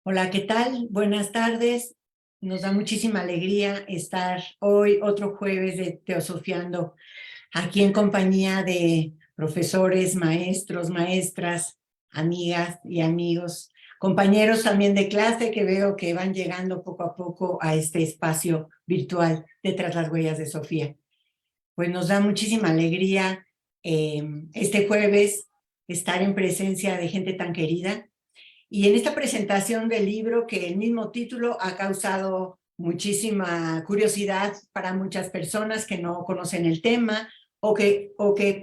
Hola, ¿qué tal? Buenas tardes. Nos da muchísima alegría estar hoy, otro jueves de Teosofiando, aquí en compañía de profesores, maestros, maestras, amigas y amigos, compañeros también de clase que veo que van llegando poco a poco a este espacio virtual de Tras las Huellas de Sofía. Pues nos da muchísima alegría este jueves estar en presencia de gente tan querida. Y en esta presentación del libro, que el mismo título ha causado muchísima curiosidad para muchas personas que no conocen el tema o que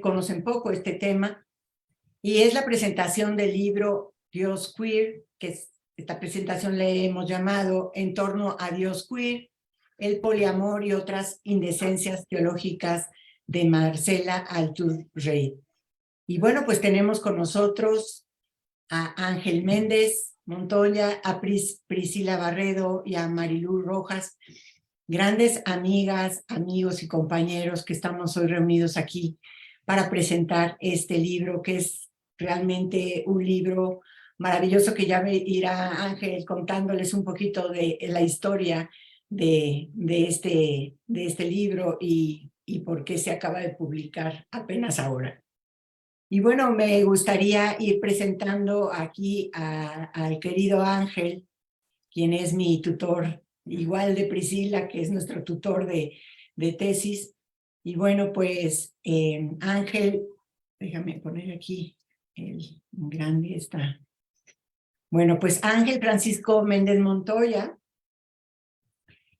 conocen poco este tema, y es la presentación del libro Dios Queer, esta presentación le hemos llamado En torno a Dios Queer, el poliamor y otras indecencias teológicas de Marcela Altur-Reid. Y bueno, pues tenemos con nosotros a Ángel Méndez Montoya, a Priscila Barredo y a Marilú Rojas, grandes amigas, amigos y compañeros que estamos hoy reunidos aquí para presentar este libro, que es realmente un libro maravilloso, que ya irá Ángel contándoles un poquito de la historia de este libro y por qué se acaba de publicar apenas ahora. Y bueno, me gustaría ir presentando aquí al querido Ángel, quien es mi tutor, igual de Priscila, que es nuestro tutor de tesis. Y bueno, pues Ángel, déjame poner aquí el grande está. Bueno, pues Ángel Francisco Méndez Montoya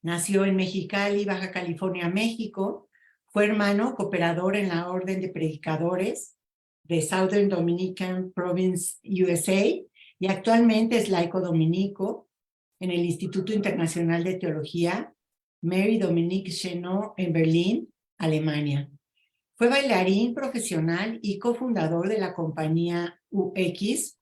nació en Mexicali, Baja California, México. Fue hermano cooperador en la Orden de Predicadores de Southern Dominican Province, USA, y actualmente es laico dominico en el Instituto Internacional de Teología Mary Dominique Chenot en Berlín, Alemania. Fue bailarín profesional y cofundador de la compañía UX,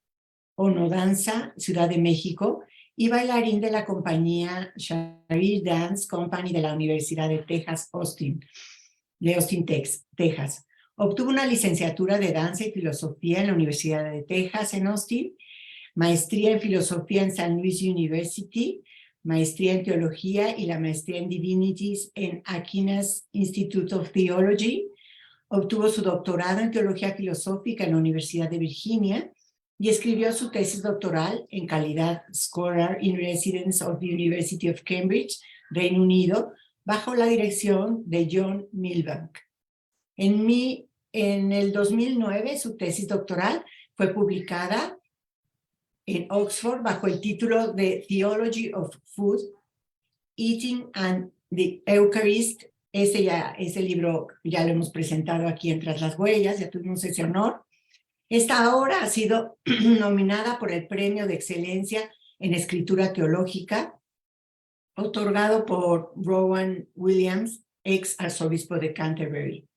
Onodanza, Ciudad de México, y bailarín de la compañía Shari Dance Company de la Universidad de Texas, Austin, Texas. Obtuvo una licenciatura de danza y filosofía en la Universidad de Texas en Austin, maestría en filosofía en San Luis University, maestría en teología y la maestría en divinities en Aquinas Institute of Theology. Obtuvo su doctorado en teología filosófica en la Universidad de Virginia y escribió su tesis doctoral en calidad Scholar in Residence of the University of Cambridge, Reino Unido, bajo la dirección de John Milbank. En el 2009, su tesis doctoral fue publicada en Oxford bajo el título de Theology of Food, Eating and the Eucharist. Ese libro ya lo hemos presentado aquí en Tras las Huellas, ya tuvimos ese honor. Esta obra ha sido nominada por el Premio de Excelencia en Escritura Teológica, otorgado por Rowan Williams, ex arzobispo de Canterbury.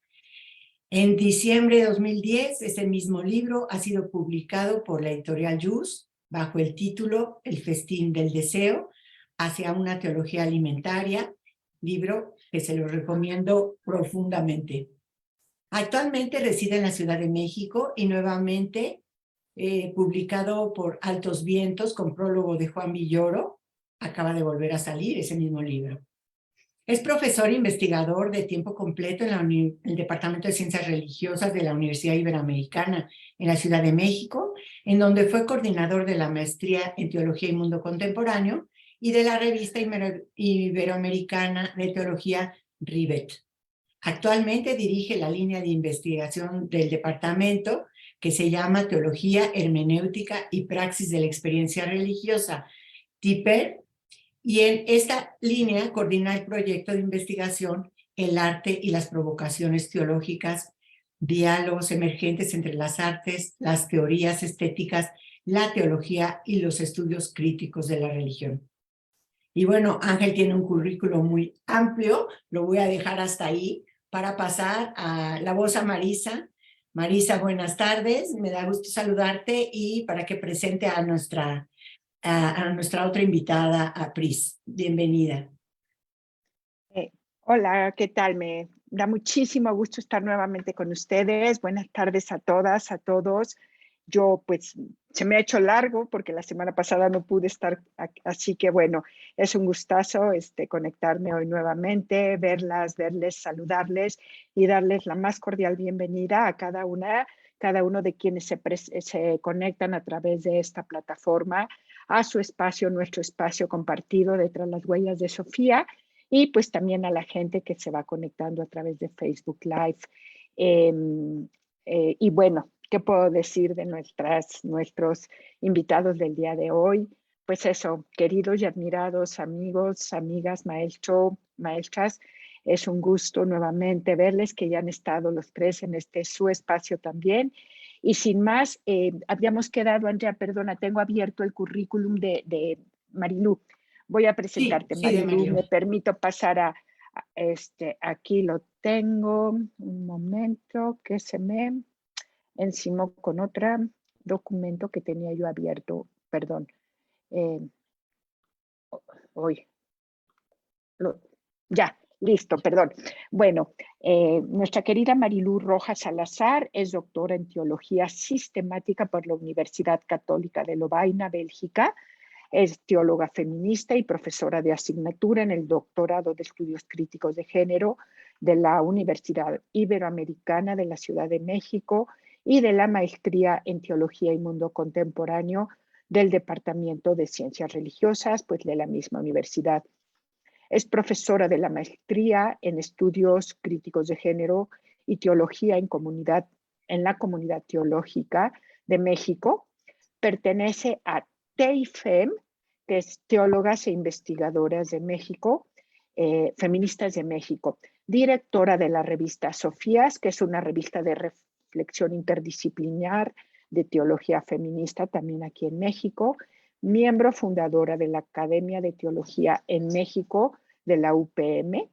En diciembre de 2010, ese mismo libro ha sido publicado por la editorial Jus bajo el título El festín del deseo hacia una teología alimentaria, libro que se lo recomiendo profundamente. Actualmente reside en la Ciudad de México y nuevamente publicado por Altos Vientos con prólogo de Juan Villoro, acaba de volver a salir ese mismo libro. Es profesor e investigador de tiempo completo en el Departamento de Ciencias Religiosas de la Universidad Iberoamericana en la Ciudad de México, en donde fue coordinador de la maestría en Teología y Mundo Contemporáneo y de la revista Iberoamericana de Teología Rivet. Actualmente dirige la línea de investigación del departamento que se llama Teología, Hermenéutica y Praxis de la Experiencia Religiosa, TIPER, y en esta línea coordina el proyecto de investigación El arte y las provocaciones teológicas, diálogos emergentes entre las artes, las teorías estéticas, la teología y los estudios críticos de la religión. Y bueno, Ángel tiene un currículo muy amplio, lo voy a dejar hasta ahí para pasar a la voz a Marisa. Marisa, buenas tardes, me da gusto saludarte y para que presente a nuestra otra invitada, a Pris. Bienvenida. Hola, ¿qué tal? Me da muchísimo gusto estar nuevamente con ustedes. Buenas tardes a todas, a todos. yo pues se me ha hecho largo porque la semana pasada no pude estar, así que bueno, es un gustazo conectarme hoy nuevamente, verlas, verles, saludarles y darles la más cordial bienvenida a cada uno de quienes se conectan a través de esta plataforma a su espacio, nuestro espacio compartido detrás de las huellas de Sofía, y pues también a la gente que se va conectando a través de Facebook Live. Y bueno, ¿qué puedo decir de nuestros invitados del día de hoy? Pues eso, queridos y admirados amigos, amigas, maestras, es un gusto nuevamente verles, que ya han estado los tres en su espacio también. Y sin más, habíamos quedado, Andrea, perdona, tengo abierto el currículum de Marilú. Voy a Sí, presentarte, sí, de Marilú. Mario. Me permito pasar aquí lo tengo. Un momento que se me encimó con otro documento que tenía yo abierto. Perdón. Hoy. Ya, listo, perdón. Bueno, nuestra querida Marilú Rojas Salazar es doctora en Teología Sistemática por la Universidad Católica de Lovaina, Bélgica. Es teóloga feminista y profesora de asignatura en el doctorado de Estudios Críticos de Género de la Universidad Iberoamericana de la Ciudad de México y de la maestría en Teología y Mundo Contemporáneo del Departamento de Ciencias Religiosas, pues de la misma universidad. Es profesora de la maestría en Estudios Críticos de Género y Teología en la Comunidad Teológica de México. Pertenece a TEIFEM, que es Teólogas e Investigadoras de México, Feministas de México. Directora de la revista Sofías, que es una revista de reflexión interdisciplinar de teología feminista también aquí en México. Miembro fundadora de la Academia de Teología en México, de la UPM,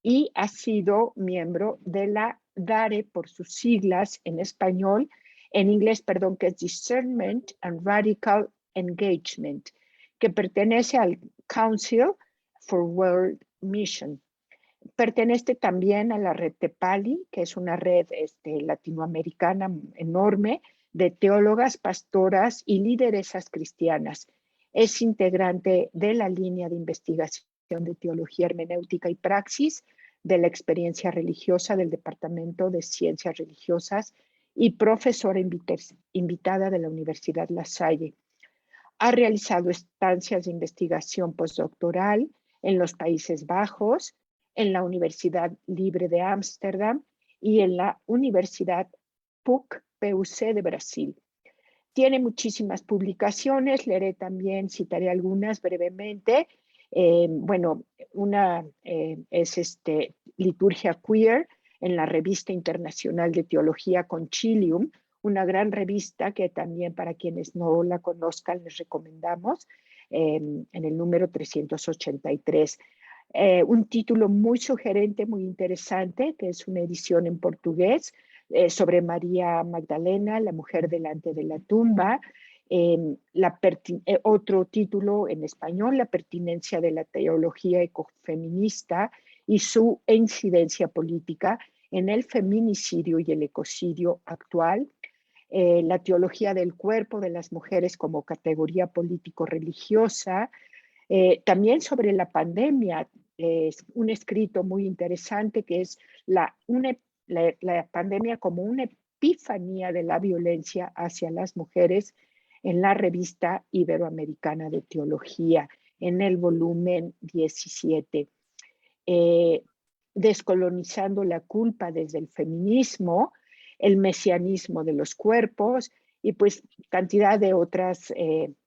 y ha sido miembro de la DARE, por sus siglas en español, en inglés, perdón, que es Discernment and Radical Engagement, que pertenece al Council for World Mission. Pertenece también a la red TEPALI, que es una red latinoamericana enorme de teólogas, pastoras y lideresas cristianas. Es integrante de la línea de investigación de Teología Hermenéutica y Praxis de la experiencia religiosa del Departamento de Ciencias Religiosas y profesora invitada de la Universidad La Salle. Ha realizado estancias de investigación postdoctoral en los Países Bajos, en la Universidad Libre de Ámsterdam y en la Universidad PUC de Brasil. Tiene muchísimas publicaciones, leeré también, citaré algunas brevemente. Bueno, una es Liturgia Queer en la Revista Internacional de Teología Concilium, una gran revista que también, para quienes no la conozcan, les recomendamos, en el número 383. Un título muy sugerente, muy interesante, que es una edición en portugués, sobre María Magdalena, la mujer delante de la tumba. Otro título en español, La pertinencia de la teología ecofeminista y su incidencia política en el feminicidio y el ecocidio actual. La teología del cuerpo de las mujeres como categoría político-religiosa. También sobre la pandemia, un escrito muy interesante que es la pandemia como una epifanía de la violencia hacia las mujeres, en la revista Iberoamericana de Teología, en el volumen 17. Descolonizando la culpa desde el feminismo, el mesianismo de los cuerpos, y pues cantidad de otras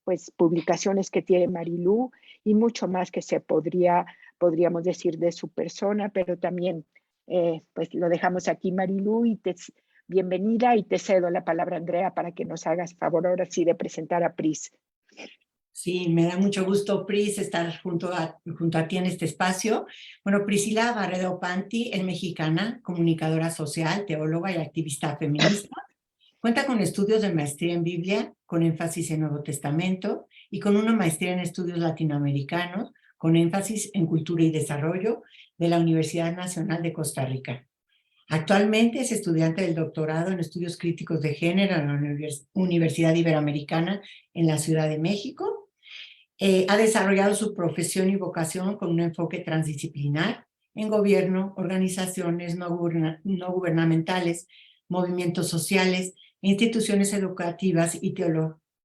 pues publicaciones que tiene Marilú, y mucho más que podríamos decir de su persona, pero también pues lo dejamos aquí, Marilú, y bienvenida, y te cedo la palabra, Andrea, para que nos hagas favor ahora sí de presentar a Pris. Sí, me da mucho gusto, Pris, estar junto a ti en este espacio. Bueno, Priscila Barredo Panti es mexicana, comunicadora social, teóloga y activista feminista. Cuenta con estudios de maestría en Biblia, con énfasis en Nuevo Testamento, y con una maestría en estudios latinoamericanos, con énfasis en cultura y desarrollo, de la Universidad Nacional de Costa Rica. Actualmente es estudiante del doctorado en estudios críticos de género en la Universidad Iberoamericana en la Ciudad de México. Ha desarrollado su profesión y vocación con un enfoque transdisciplinar en gobierno, organizaciones no gubernamentales, movimientos sociales, instituciones educativas y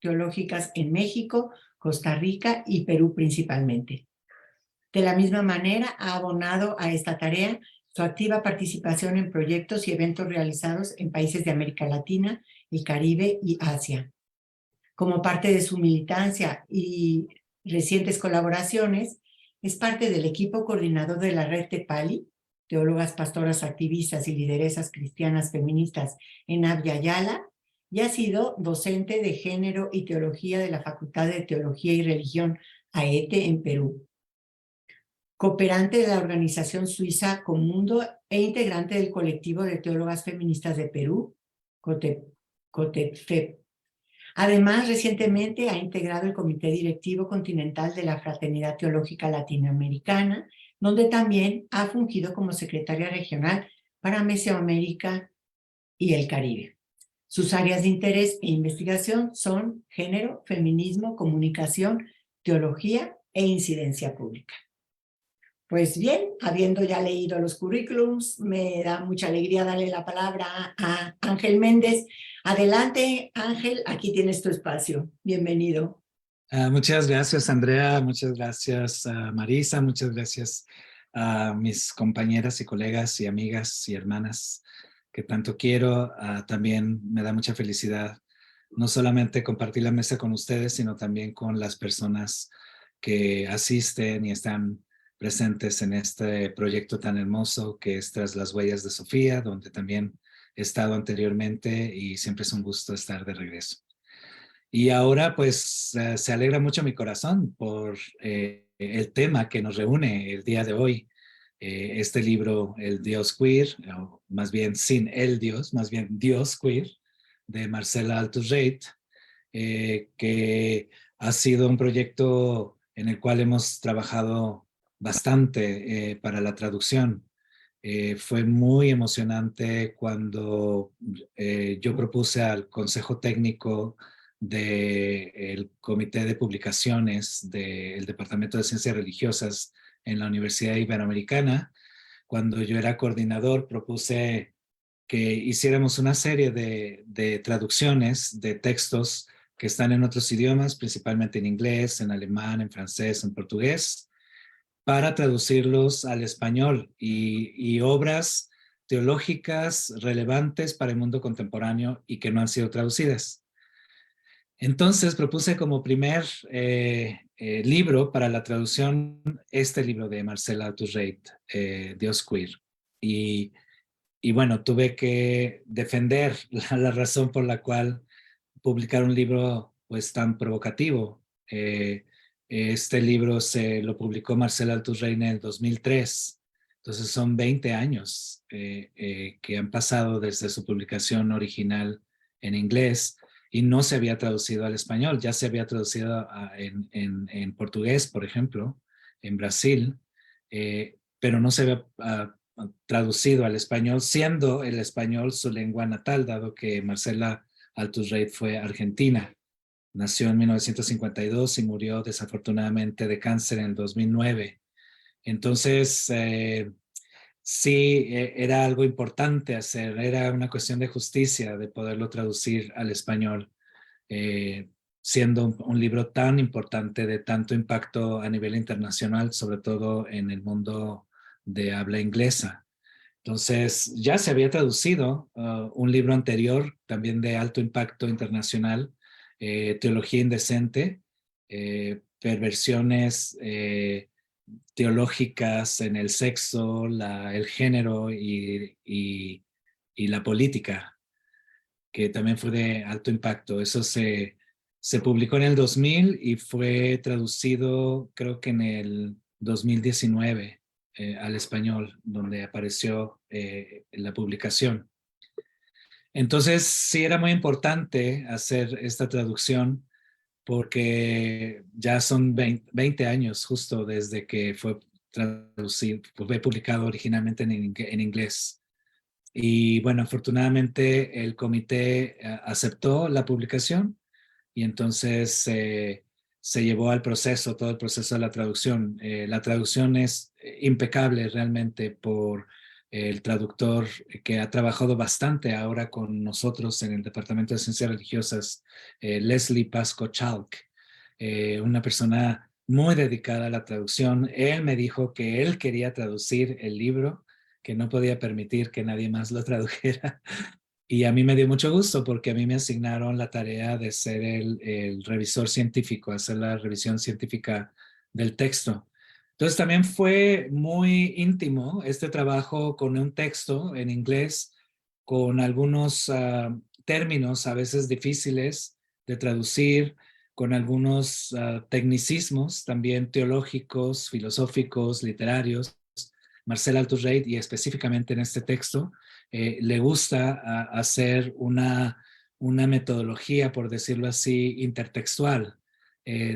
teológicas en México, Costa Rica y Perú principalmente. De la misma manera, ha abonado a esta tarea su activa participación en proyectos y eventos realizados en países de América Latina, el Caribe y Asia. Como parte de su militancia y recientes colaboraciones, es parte del equipo coordinador de la Red Tepali, teólogas, pastoras, activistas y lideresas cristianas feministas en Abya Yala, y ha sido docente de Género y Teología de la Facultad de Teología y Religión AETE en Perú. Cooperante de la organización suiza Comundo e integrante del colectivo de teólogas feministas de Perú, COTEFEP. Además, recientemente ha integrado el Comité Directivo Continental de la Fraternidad Teológica Latinoamericana, donde también ha fungido como secretaria regional para Mesoamérica y el Caribe. Sus áreas de interés e investigación son género, feminismo, comunicación, teología e incidencia pública. Pues bien, habiendo ya leído los currículums, me da mucha alegría darle la palabra a Ángel Méndez. Adelante, Ángel, aquí tienes tu espacio. Bienvenido. Muchas gracias, Andrea. Muchas gracias, Marisa. Muchas gracias a mis compañeras y colegas y amigas y hermanas que tanto quiero. También me da mucha felicidad no solamente compartir la mesa con ustedes, sino también con las personas que asisten y están presentes en este proyecto tan hermoso que es Tras las Huellas de Sofía, donde también he estado anteriormente y siempre es un gusto estar de regreso. Y ahora pues se alegra mucho mi corazón por el tema que nos reúne el día de hoy. Este libro, El Dios Queer, o más bien sin el Dios, más bien Dios Queer, de Marcela Altus-Reit, que ha sido un proyecto en el cual hemos trabajado bastante para la traducción. Fue muy emocionante cuando yo propuse al Consejo Técnico del Comité de Publicaciones del Departamento de Ciencias Religiosas en la Universidad Iberoamericana. Cuando yo era coordinador, propuse que hiciéramos una serie de traducciones de textos que están en otros idiomas, principalmente en inglés, en alemán, en francés, en portugués, para traducirlos al español y obras teológicas relevantes para el mundo contemporáneo y que no han sido traducidas. Entonces propuse como primer libro para la traducción este libro de Marcela Altus-Reit, Dios Queer. Y bueno, tuve que defender la razón por la cual publicar un libro pues tan provocativo. Este libro se lo publicó Marcela Altus-Reit en el 2003. Entonces son 20 años que han pasado desde su publicación original en inglés y no se había traducido al español. Ya se había traducido en portugués, por ejemplo, en Brasil, pero no se había traducido al español, siendo el español su lengua natal, dado que Marcela Altus-Reit fue argentina. Nació en 1952 y murió desafortunadamente de cáncer en el 2009. Entonces, sí, era algo importante hacer, era una cuestión de justicia de poderlo traducir al español, siendo un libro tan importante, de tanto impacto a nivel internacional, sobre todo en el mundo de habla inglesa. Entonces, ya se había traducido un libro anterior, también de alto impacto internacional, Teología Indecente, perversiones teológicas en el sexo, el género y la política, que también fue de alto impacto. Eso se publicó en el 2000 y fue traducido creo que en el 2019 al español, donde apareció la publicación. Entonces sí era muy importante hacer esta traducción porque ya son 20 años justo desde que fue traducido, fue publicado originalmente en inglés. Y bueno, afortunadamente el comité aceptó la publicación y entonces se llevó al proceso, todo el proceso de la traducción. La traducción es impecable realmente por el traductor que ha trabajado bastante ahora con nosotros en el Departamento de Ciencias Religiosas, Leslie Pasco Chalk, una persona muy dedicada a la traducción. Él me dijo que él quería traducir el libro, que no podía permitir que nadie más lo tradujera. Y a mí me dio mucho gusto porque a mí me asignaron la tarea de ser el revisor científico, hacer la revisión científica del texto. Entonces también fue muy íntimo este trabajo con un texto en inglés, con algunos términos a veces difíciles de traducir, con algunos tecnicismos también teológicos, filosóficos, literarios. Marcel Althusser, y específicamente en este texto, le gusta hacer una metodología, por decirlo así, intertextual,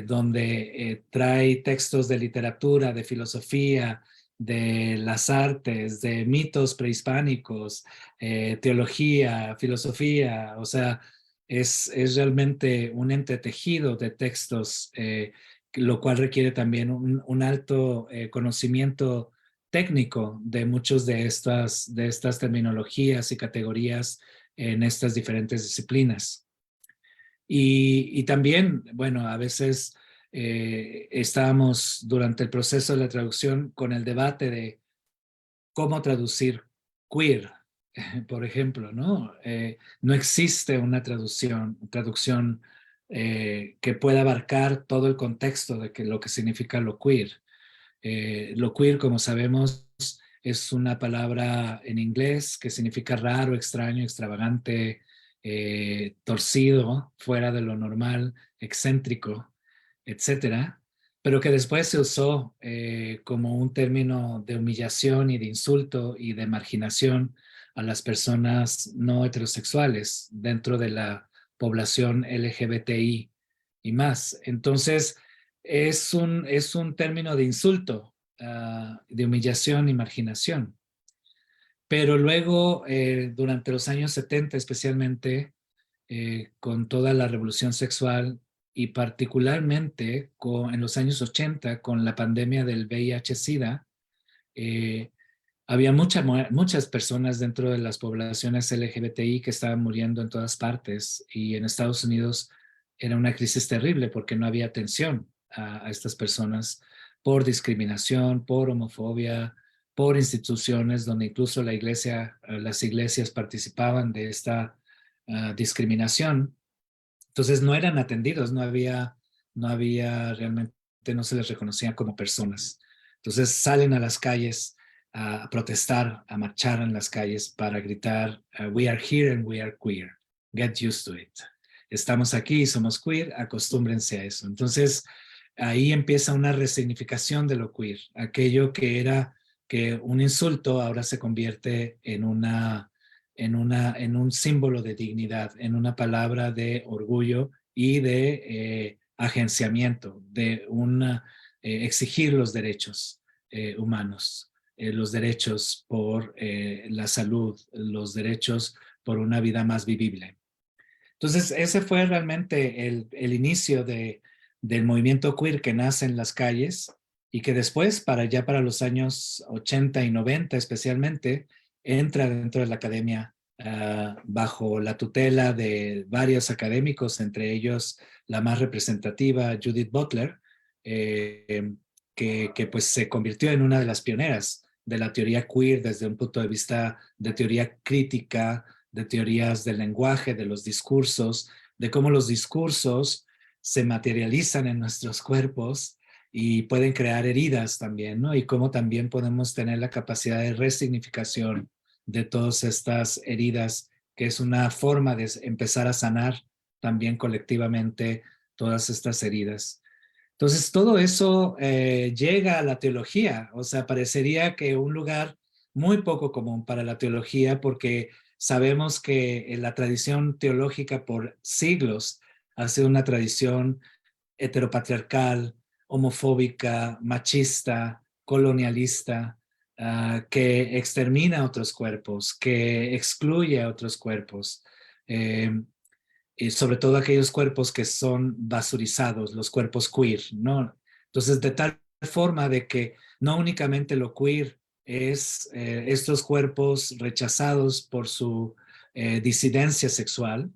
donde trae textos de literatura, de filosofía, de las artes, de mitos prehispánicos, teología, filosofía, o sea, es realmente un entretejido de textos, lo cual requiere también un alto conocimiento técnico de muchas de estas terminologías y categorías en estas diferentes disciplinas. Y también, bueno, a veces estábamos durante el proceso de la traducción con el debate de cómo traducir queer, por ejemplo, ¿no? No existe una traducción que pueda abarcar todo el contexto de lo que significa lo queer. Lo queer, como sabemos, es una palabra en inglés que significa raro, extraño, extravagante, torcido, fuera de lo normal, excéntrico, etcétera, pero que después se usó como un término de humillación y de insulto y de marginación a las personas no heterosexuales dentro de la población LGBTI y más. Entonces, es un término de insulto, de humillación y marginación. Pero luego, durante los años 70 especialmente, con toda la revolución sexual y particularmente en los años 80 con la pandemia del VIH-Sida, eh, había muchas personas dentro de las poblaciones LGBTI que estaban muriendo en todas partes y en Estados Unidos era una crisis terrible porque no había atención a estas personas por discriminación, por homofobia, por instituciones donde incluso las iglesias participaban de esta discriminación. Entonces no eran atendidos, no había realmente, no se les reconocía como personas. Entonces salen a las calles a protestar, a marchar en las calles para gritar, we are here and we are queer, get used to it. Estamos aquí y somos queer, acostúmbrense a eso. Entonces ahí empieza una resignificación de lo queer. Aquello que era que un insulto ahora se convierte en un símbolo de dignidad, en una palabra de orgullo y de agenciamiento, de exigir los derechos humanos, los derechos por la salud, los derechos por una vida más vivible. Entonces, ese fue realmente el inicio del movimiento queer que nace en las calles y que después, para los años 80 y 90 especialmente, entra dentro de la academia bajo la tutela de varios académicos, entre ellos la más representativa, Judith Butler, que pues se convirtió en una de las pioneras de la teoría queer desde un punto de vista de teoría crítica, de teorías del lenguaje, de los discursos, de cómo los discursos se materializan en nuestros cuerpos y pueden crear heridas también, ¿no? Y cómo también podemos tener la capacidad de resignificación de todas estas heridas, que es una forma de empezar a sanar también colectivamente todas estas heridas. Entonces, todo eso llega a la teología, o sea, parecería que un lugar muy poco común para la teología, porque sabemos que la tradición teológica por siglos ha sido una tradición heteropatriarcal, homofóbica, machista, colonialista, que extermina otros cuerpos, que excluye a otros cuerpos, y sobre todo aquellos cuerpos que son basurizados, los cuerpos queer, ¿no? Entonces, de tal forma de que no únicamente lo queer es estos cuerpos rechazados por su disidencia sexual,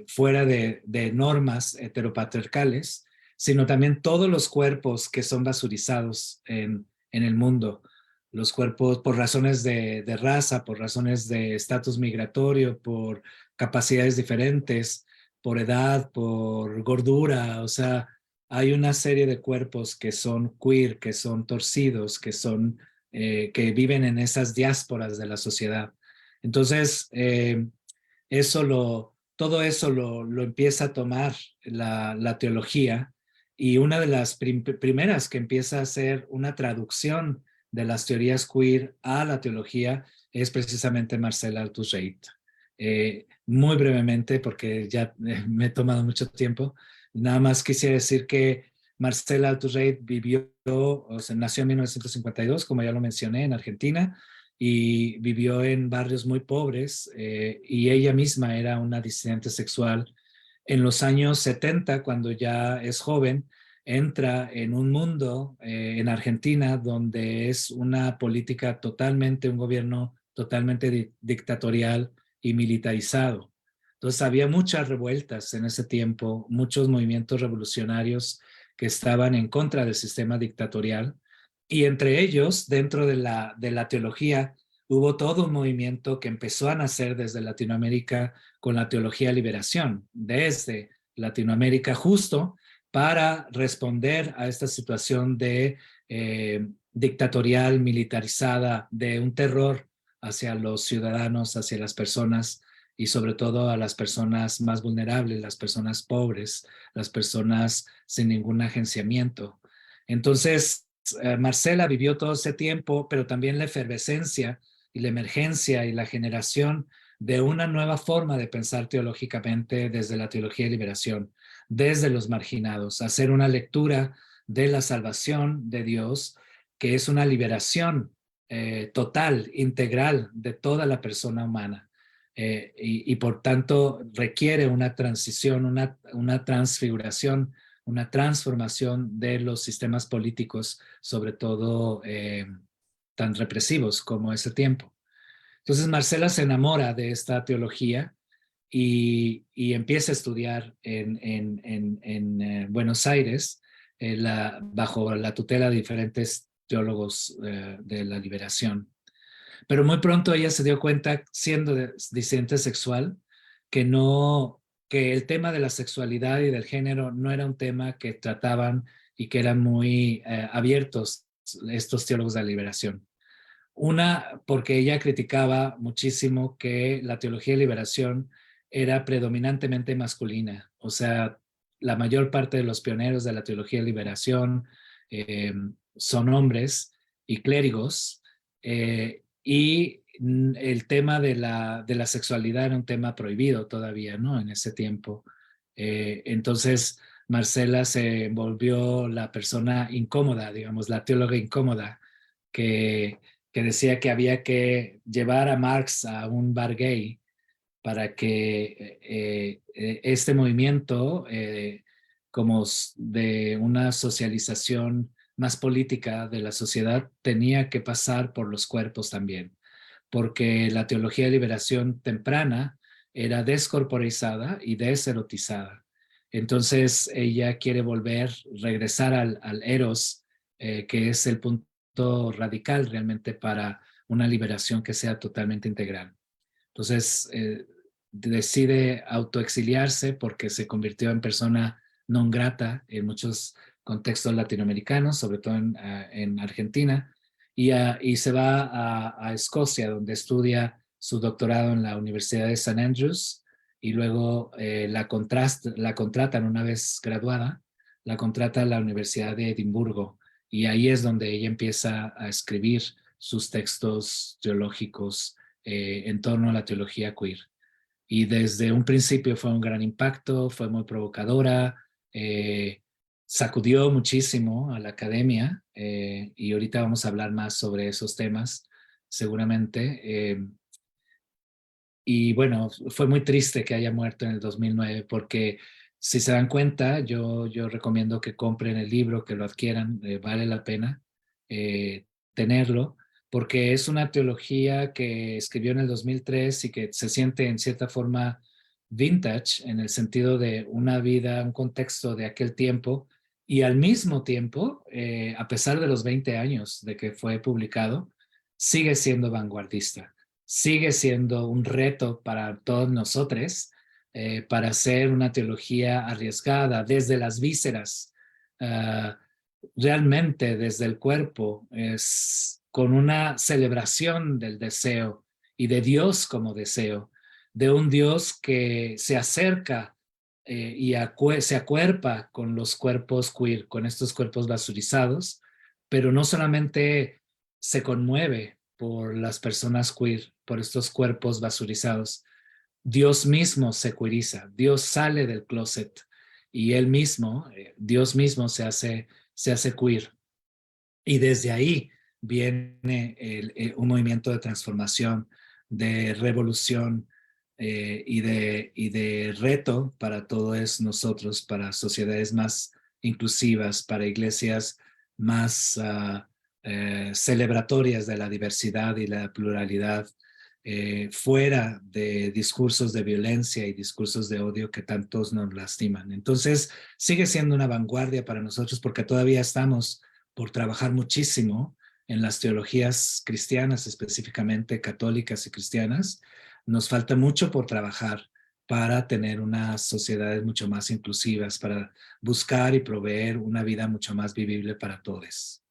fuera de normas heteropatriarcales, sino también todos los cuerpos que son basurizados en el mundo. Los cuerpos por razones de raza, por razones de estatus migratorio, por capacidades diferentes, por edad, por gordura, o sea, hay una serie de cuerpos que son queer, que son torcidos, que viven en esas diásporas de la sociedad. Entonces, todo eso lo empieza a tomar la teología, y una de las primeras que empieza a hacer una traducción de las teorías queer a la teología es precisamente Marcela Althusreit. Muy brevemente, porque ya me he tomado mucho tiempo, nada más quisiera decir que Marcela Althusreit nació en 1952, como ya lo mencioné, en Argentina, y vivió en barrios muy pobres, y ella misma era una disidente sexual. En los años 70, cuando ya es joven, entra en un mundo en Argentina donde es una política totalmente, un gobierno totalmente dictatorial y militarizado. Entonces había muchas revueltas en ese tiempo, muchos movimientos revolucionarios que estaban en contra del sistema dictatorial, y entre ellos, dentro de la teología, hubo todo un movimiento que empezó a nacer desde Latinoamérica con la teología de liberación, desde Latinoamérica, justo para responder a esta situación de dictatorial, militarizada, de un terror hacia los ciudadanos, hacia las personas, y sobre todo a las personas más vulnerables, las personas pobres, las personas sin ningún agenciamiento. Entonces, Marcela vivió todo ese tiempo, pero también la efervescencia y la emergencia y la generación de una nueva forma de pensar teológicamente desde la teología de liberación, desde los marginados, hacer una lectura de la salvación de Dios, que es una liberación total, integral de toda la persona humana. Y por tanto requiere una transición, una transfiguración, una transformación de los sistemas políticos, sobre todo tan represivos como ese tiempo. Entonces Marcela se enamora de esta teología y empieza a estudiar en Buenos Aires, bajo la tutela de diferentes teólogos de la liberación. Pero muy pronto ella se dio cuenta, siendo disidente sexual, que no, que el tema de la sexualidad y del género no era un tema que trataban y que eran muy abiertos estos teólogos de la liberación. Una, porque ella criticaba muchísimo que la teología de liberación era predominantemente masculina. O sea, la mayor parte de los pioneros de la teología de liberación son hombres y clérigos, y el tema de la sexualidad era un tema prohibido todavía, ¿no? En ese tiempo. Entonces, Marcela se volvió la persona incómoda, digamos, la teóloga incómoda, que decía que había que llevar a Marx a un bar gay para que este movimiento, como de una socialización más política de la sociedad, tenía que pasar por los cuerpos también, porque la teología de liberación temprana era descorporizada y deserotizada. Entonces ella quiere regresar al eros, que es el punto radical realmente para una liberación que sea totalmente integral. Entonces, decide autoexiliarse porque se convirtió en persona non grata en muchos contextos latinoamericanos, sobre todo en Argentina, y se va a Escocia, donde estudia su doctorado en la Universidad de St. Andrews, y luego la contratan una vez graduada, la contrata a la Universidad de Edimburgo, y ahí es donde ella empieza a escribir sus textos teológicos en torno a la teología queer. Y desde un principio fue un gran impacto, fue muy provocadora, sacudió muchísimo a la academia y ahorita vamos a hablar más sobre esos temas, seguramente. Y bueno, fue muy triste que haya muerto en el 2009 porque si se dan cuenta, yo recomiendo que compren el libro, que lo adquieran, vale la pena tenerlo, porque es una teología que escribió en el 2003 y que se siente en cierta forma vintage en el sentido de una vida, un contexto de aquel tiempo y al mismo tiempo, a pesar de los 20 años de que fue publicado, sigue siendo vanguardista, sigue siendo un reto para todos nosotros para hacer una teología arriesgada desde las vísceras, uh, realmente desde el cuerpo, es con una celebración del deseo y de Dios como deseo, de un Dios que se acerca y se acuerpa con los cuerpos queer, con estos cuerpos basurizados, pero no solamente se conmueve por las personas queer, por estos cuerpos basurizados. Dios mismo se queeriza, Dios sale del closet y él mismo, Dios mismo se hace queer. Y desde ahí viene un movimiento de transformación, de revolución y de reto para todos nosotros, para sociedades más inclusivas, para iglesias más celebratorias de la diversidad y la pluralidad, fuera de discursos de violencia y discursos de odio que tantos nos lastiman. Entonces, sigue siendo una vanguardia para nosotros porque todavía estamos por trabajar muchísimo en las teologías cristianas, específicamente católicas y cristianas. Nos falta mucho por trabajar para tener unas sociedades mucho más inclusivas, para buscar y proveer una vida mucho más vivible para todos.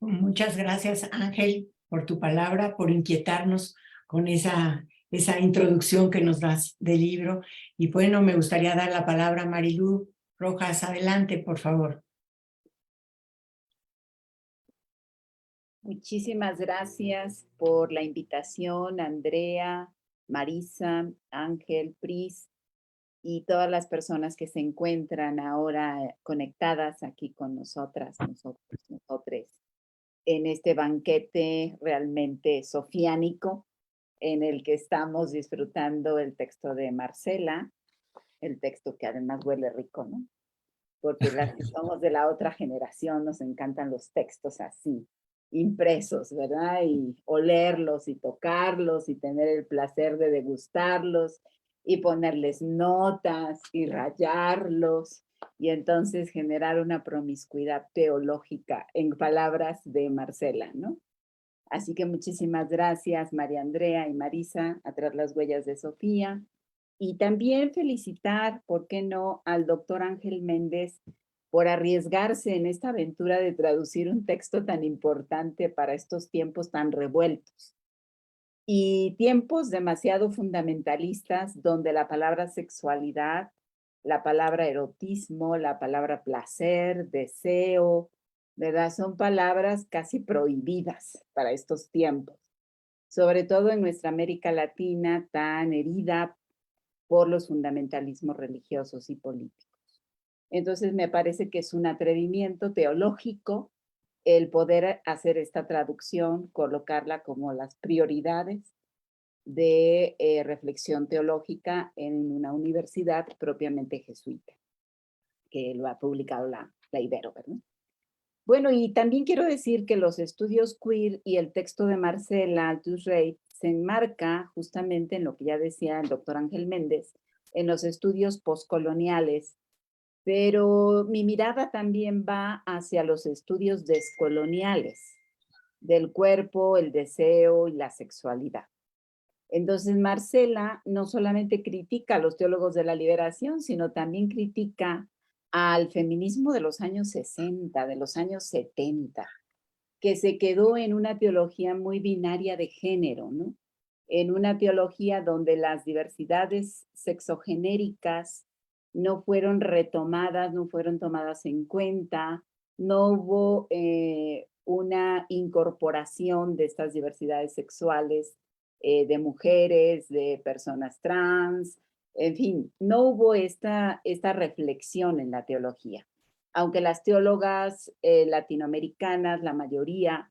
Muchas gracias, Ángel, por tu palabra, por inquietarnos con esa introducción que nos das del libro. Y bueno, me gustaría dar la palabra a Marilú Rojas. Adelante, por favor. Muchísimas gracias por la invitación, Andrea, Marisa, Ángel, Pris y todas las personas que se encuentran ahora conectadas aquí con nosotras, nosotres, en este banquete realmente sofiánico en el que estamos disfrutando el texto de Marcela, el texto que además huele rico, ¿no? Porque las que somos de la otra generación nos encantan los textos así, impresos, ¿verdad? Y olerlos y tocarlos y tener el placer de degustarlos y ponerles notas y rayarlos y entonces generar una promiscuidad teológica en palabras de Marcela, ¿no? Así que muchísimas gracias, María Andrea y Marisa, a través las huellas de Sofía. Y también felicitar, ¿por qué no?, al doctor Ángel Méndez por arriesgarse en esta aventura de traducir un texto tan importante para estos tiempos tan revueltos. Y tiempos demasiado fundamentalistas donde la palabra sexualidad, la palabra erotismo, la palabra placer, deseo, ¿verdad? Son palabras casi prohibidas para estos tiempos, sobre todo en nuestra América Latina tan herida por los fundamentalismos religiosos y políticos. Entonces me parece que es un atrevimiento teológico el poder hacer esta traducción, colocarla como las prioridades de reflexión teológica en una universidad propiamente jesuita, que lo ha publicado la Ibero, ¿verdad? Bueno, y también quiero decir que los estudios queer y el texto de Marcela Altus Rey se enmarca justamente en lo que ya decía el doctor Ángel Méndez, en los estudios postcoloniales, pero mi mirada también va hacia los estudios descoloniales del cuerpo, el deseo y la sexualidad. Entonces, Marcela no solamente critica a los teólogos de la liberación, sino también critica al feminismo de los años 60, de los años 70, que se quedó en una teología muy binaria de género, ¿no? En una teología donde las diversidades sexogenéricas no fueron retomadas, no fueron tomadas en cuenta, no hubo una incorporación de estas diversidades sexuales de mujeres, de personas trans, en fin, no hubo esta reflexión en la teología. Aunque las teólogas latinoamericanas, la mayoría,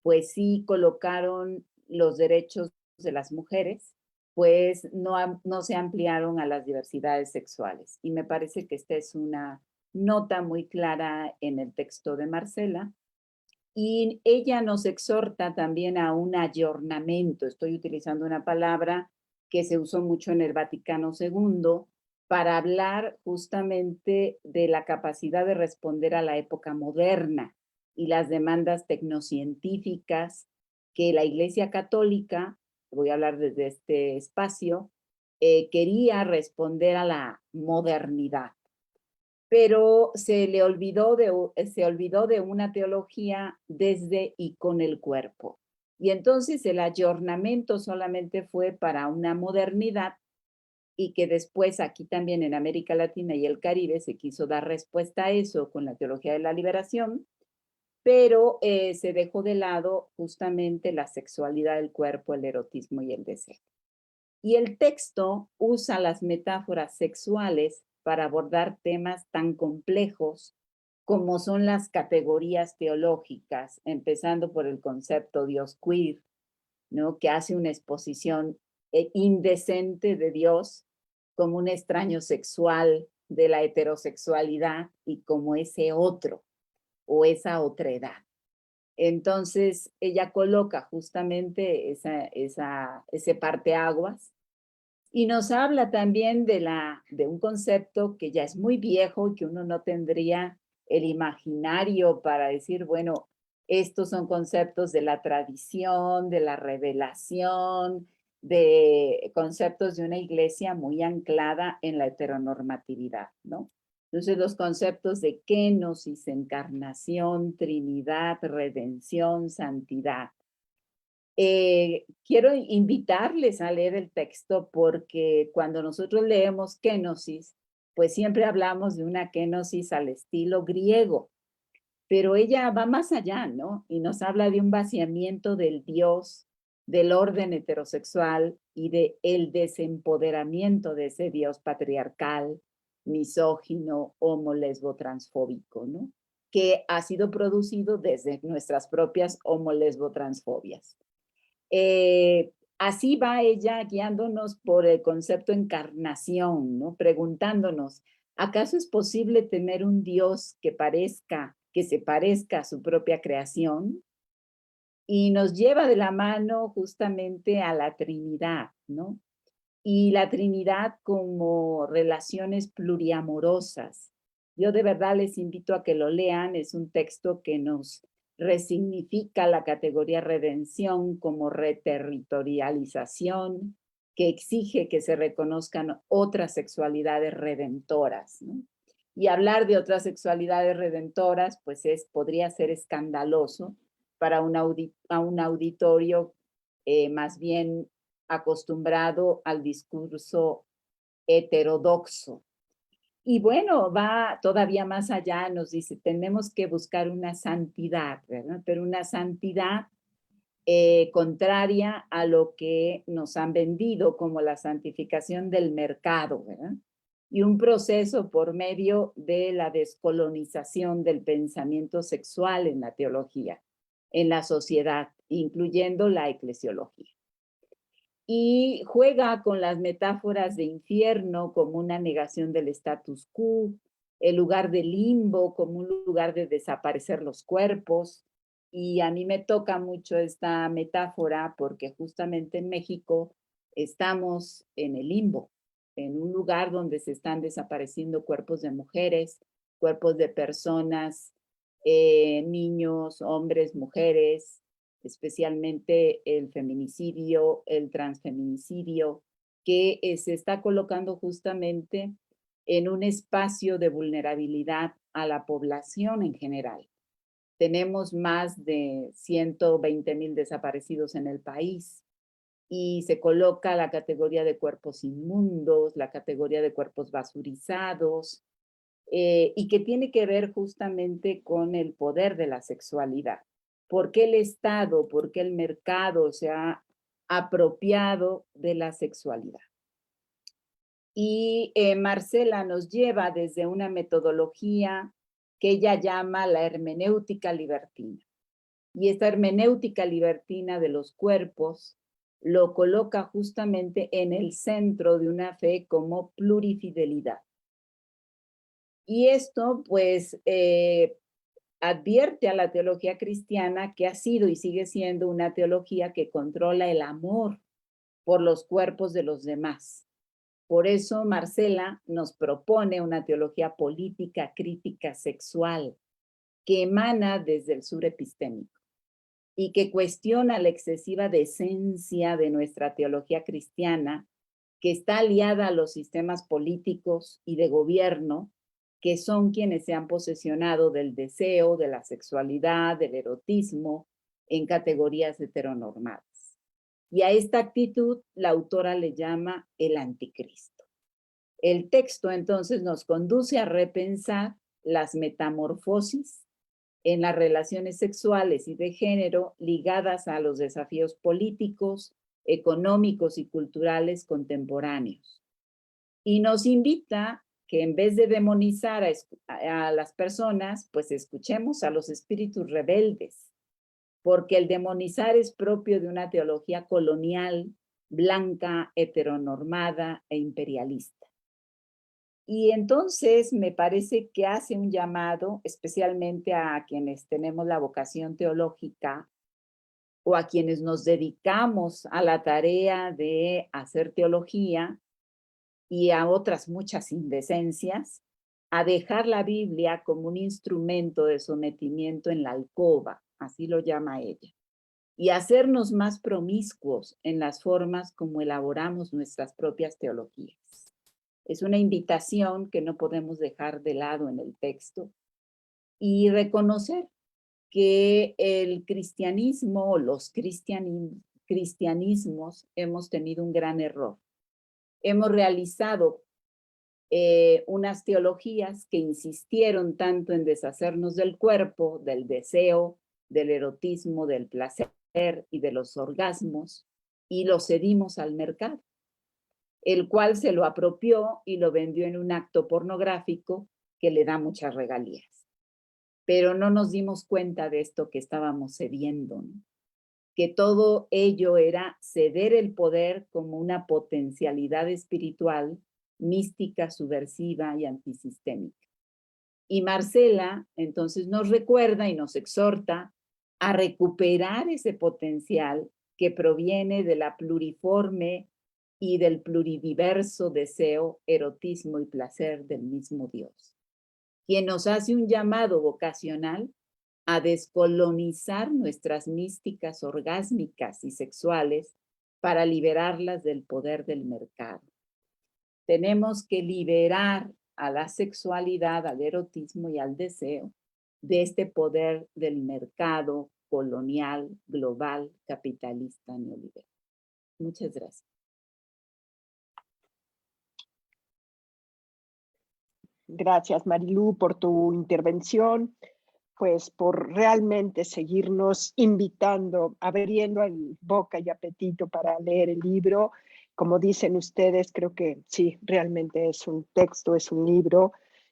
pues sí colocaron los derechos de las mujeres, pues no se ampliaron a las diversidades sexuales. Y me parece que esta es una nota muy clara en el texto de Marcela. Y ella nos exhorta también a un ayornamiento. Estoy utilizando una palabra que se usó mucho en el Vaticano II para hablar justamente de la capacidad de responder a la época moderna y las demandas tecnocientíficas que la Iglesia Católica, voy a hablar desde este espacio, quería responder a la modernidad. Pero se olvidó de una teología desde y con el cuerpo. Y entonces el ayornamiento solamente fue para una modernidad y que después aquí también en América Latina y el Caribe se quiso dar respuesta a eso con la teología de la liberación, pero se dejó de lado justamente la sexualidad del cuerpo, el erotismo y el deseo. Y el texto usa las metáforas sexuales para abordar temas tan complejos como son las categorías teológicas, empezando por el concepto Dios queer, ¿no? Que hace una exposición indecente de Dios como un extraño sexual de la heterosexualidad y como ese otro o esa otredad. Entonces, ella coloca justamente ese parteaguas y nos habla también de un concepto que ya es muy viejo y que uno no tendría el imaginario para decir, bueno, estos son conceptos de la tradición, de la revelación, de conceptos de una iglesia muy anclada en la heteronormatividad, ¿no? Entonces, los conceptos de kenosis, encarnación, Trinidad, redención, santidad. Quiero invitarles a leer el texto porque cuando nosotros leemos kenosis, pues siempre hablamos de una kenosis al estilo griego, pero ella va más allá, ¿no? Y nos habla de un vaciamiento del Dios, del orden heterosexual y de el desempoderamiento de ese Dios patriarcal, misógino, homo, lesbo, transfóbico, ¿no? Que ha sido producido desde nuestras propias homo, lesbo, transfobias. Así va ella guiándonos por el concepto encarnación, ¿no? Preguntándonos, ¿acaso es posible tener un Dios que se parezca a su propia creación? Y nos lleva de la mano justamente a la Trinidad, ¿no? Y la Trinidad como relaciones pluriamorosas. Yo de verdad les invito a que lo lean, es un texto que nos resignifica la categoría redención como reterritorialización, que exige que se reconozcan otras sexualidades redentoras, ¿no? Y hablar de otras sexualidades redentoras, pues podría ser escandaloso para un auditorio más bien acostumbrado al discurso heterodoxo. Y bueno, va todavía más allá, nos dice, tenemos que buscar una santidad, ¿verdad? Pero una santidad contraria a lo que nos han vendido como la santificación del mercado, ¿verdad? Y un proceso por medio de la descolonización del pensamiento sexual en la teología, en la sociedad, incluyendo la eclesiología. Y juega con las metáforas de infierno como una negación del status quo, el lugar del limbo como un lugar de desaparecer los cuerpos. Y a mí me toca mucho esta metáfora porque justamente en México estamos en el limbo, en un lugar donde se están desapareciendo cuerpos de mujeres, cuerpos de personas, niños, hombres, mujeres, especialmente el feminicidio, el transfeminicidio, que se está colocando justamente en un espacio de vulnerabilidad a la población en general. Tenemos más de 120,000 desaparecidos en el país y se coloca la categoría de cuerpos inmundos, la categoría de cuerpos basurizados, y que tiene que ver justamente con el poder de la sexualidad. ¿Por qué el Estado, por qué el mercado se ha apropiado de la sexualidad. Y Marcela nos lleva desde una metodología que ella llama la hermenéutica libertina. Y esta hermenéutica libertina de los cuerpos lo coloca justamente en el centro de una fe como plurifidelidad. Y esto, pues, advierte a la teología cristiana que ha sido y sigue siendo una teología que controla el amor por los cuerpos de los demás. Por eso Marcela nos propone una teología política, crítica, sexual, que emana desde el sur epistémico y que cuestiona la excesiva decencia de nuestra teología cristiana, que está aliada a los sistemas políticos y de gobierno, que son quienes se han posesionado del deseo, de la sexualidad, del erotismo, en categorías heteronormadas. Y a esta actitud la autora le llama el anticristo. El texto entonces nos conduce a repensar las metamorfosis en las relaciones sexuales y de género ligadas a los desafíos políticos, económicos y culturales contemporáneos. Y nos invita que en vez de demonizar a las personas, pues escuchemos a los espíritus rebeldes, porque el demonizar es propio de una teología colonial, blanca, heteronormada e imperialista. Y entonces me parece que hace un llamado especialmente a quienes tenemos la vocación teológica o a quienes nos dedicamos a la tarea de hacer teología y a otras muchas indecencias, a dejar la Biblia como un instrumento de sometimiento en la alcoba, así lo llama ella, y hacernos más promiscuos en las formas como elaboramos nuestras propias teologías. Es una invitación que no podemos dejar de lado en el texto y reconocer que el cristianismo o los cristianismos hemos tenido un gran error. Hemos realizado unas teologías que insistieron tanto en deshacernos del cuerpo, del deseo, del erotismo, del placer y de los orgasmos, y lo cedimos al mercado, el cual se lo apropió y lo vendió en un acto pornográfico que le da muchas regalías. Pero no nos dimos cuenta de esto que estábamos cediendo, ¿no? Que todo ello era ceder el poder como una potencialidad espiritual, mística, subversiva y antisistémica. Y Marcela entonces nos recuerda y nos exhorta a recuperar ese potencial que proviene de la pluriforme y del pluridiverso deseo, erotismo y placer del mismo Dios, quien nos hace un llamado vocacional a descolonizar nuestras místicas orgásmicas y sexuales para liberarlas del poder del mercado. Tenemos que liberar a la sexualidad, al erotismo y al deseo de este poder del mercado colonial, global, capitalista, neoliberal. Muchas gracias. Gracias, Marilú, por tu intervención, pues por realmente seguirnos invitando, abriendo el boca y apetito para leer el libro. Como dicen ustedes, creo que sí, realmente es un texto, es un libro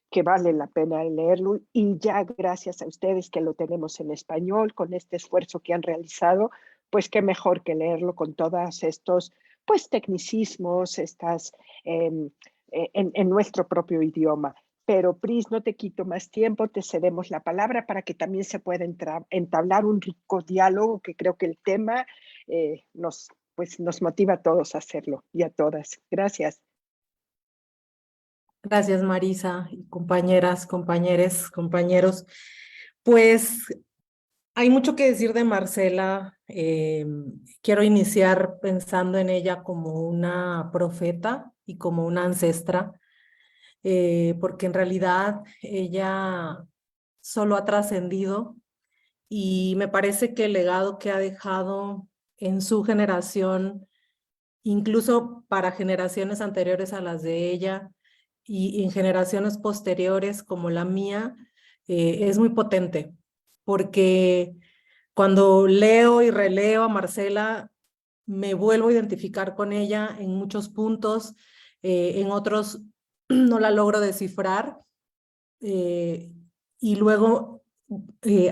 que vale la pena leerlo, y ya gracias a ustedes que lo tenemos en español, con este esfuerzo que han realizado, pues qué mejor que leerlo con todos estos pues tecnicismos, en nuestro propio idioma. Pero Pris, no te quito más tiempo, te cedemos la palabra para que también se pueda entablar un rico diálogo, que creo que el tema nos motiva a todos a hacerlo y a todas. Gracias. Gracias, Marisa, y compañeras, compañeros. Pues hay mucho que decir de Marcela. Quiero iniciar pensando en ella como una profeta y como una ancestra, porque en realidad ella solo ha trascendido, y me parece que el legado que ha dejado en su generación, incluso para generaciones anteriores a las de ella y en generaciones posteriores como la mía, es muy potente, porque cuando leo y releo a Marcela, me vuelvo a identificar con ella en muchos puntos, en otros no la logro descifrar, y luego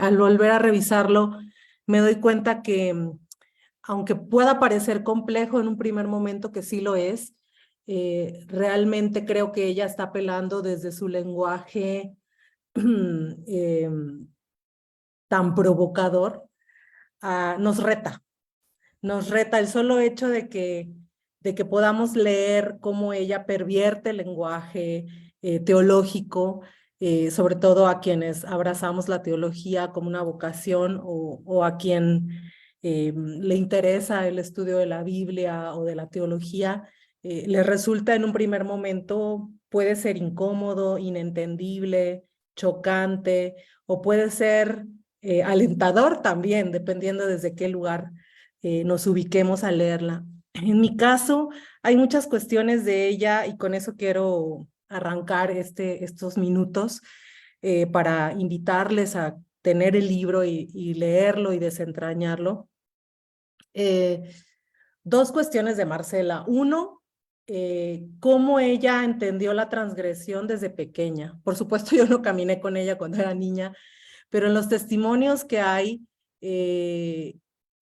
al volver a revisarlo me doy cuenta que aunque pueda parecer complejo en un primer momento, que sí lo es, realmente creo que ella está apelando desde su lenguaje tan provocador, nos reta el solo hecho de que podamos leer cómo ella pervierte el lenguaje teológico, sobre todo a quienes abrazamos la teología como una vocación o a quien le interesa el estudio de la Biblia o de la teología, le resulta en un primer momento, puede ser incómodo, inentendible, chocante, o puede ser alentador también, dependiendo desde qué lugar nos ubiquemos a leerla. En mi caso, hay muchas cuestiones de ella y con eso quiero arrancar estos minutos para invitarles a tener el libro y leerlo y desentrañarlo. Dos cuestiones de Marcela. Uno, cómo ella entendió la transgresión desde pequeña. Por supuesto, yo no caminé con ella cuando era niña, pero en los testimonios que hay,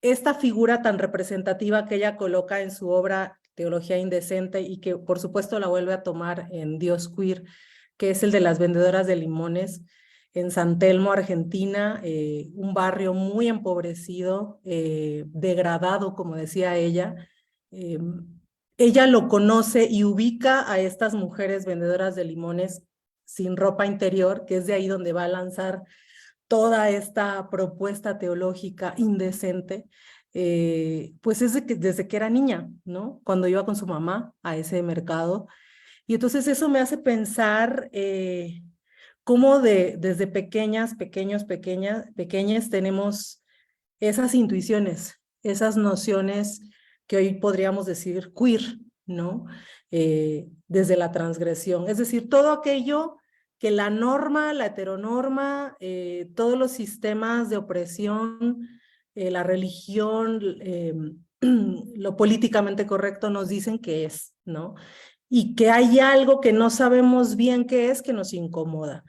esta figura tan representativa que ella coloca en su obra Teología Indecente y que por supuesto la vuelve a tomar en Dios Queer, que es el de las vendedoras de limones en San Telmo, Argentina, un barrio muy empobrecido, degradado, como decía ella. Ella lo conoce y ubica a estas mujeres vendedoras de limones sin ropa interior, que es de ahí donde va a lanzar toda esta propuesta teológica indecente, pues es desde que era niña, ¿no? Cuando iba con su mamá a ese mercado. Y entonces eso me hace pensar cómo desde pequeñas tenemos esas intuiciones, esas nociones que hoy podríamos decir queer, ¿no? Desde la transgresión. Es decir, todo aquello que la norma, la heteronorma, todos los sistemas de opresión, la religión, lo políticamente correcto nos dicen que es, ¿no? Y que hay algo que no sabemos bien qué es, que nos incomoda.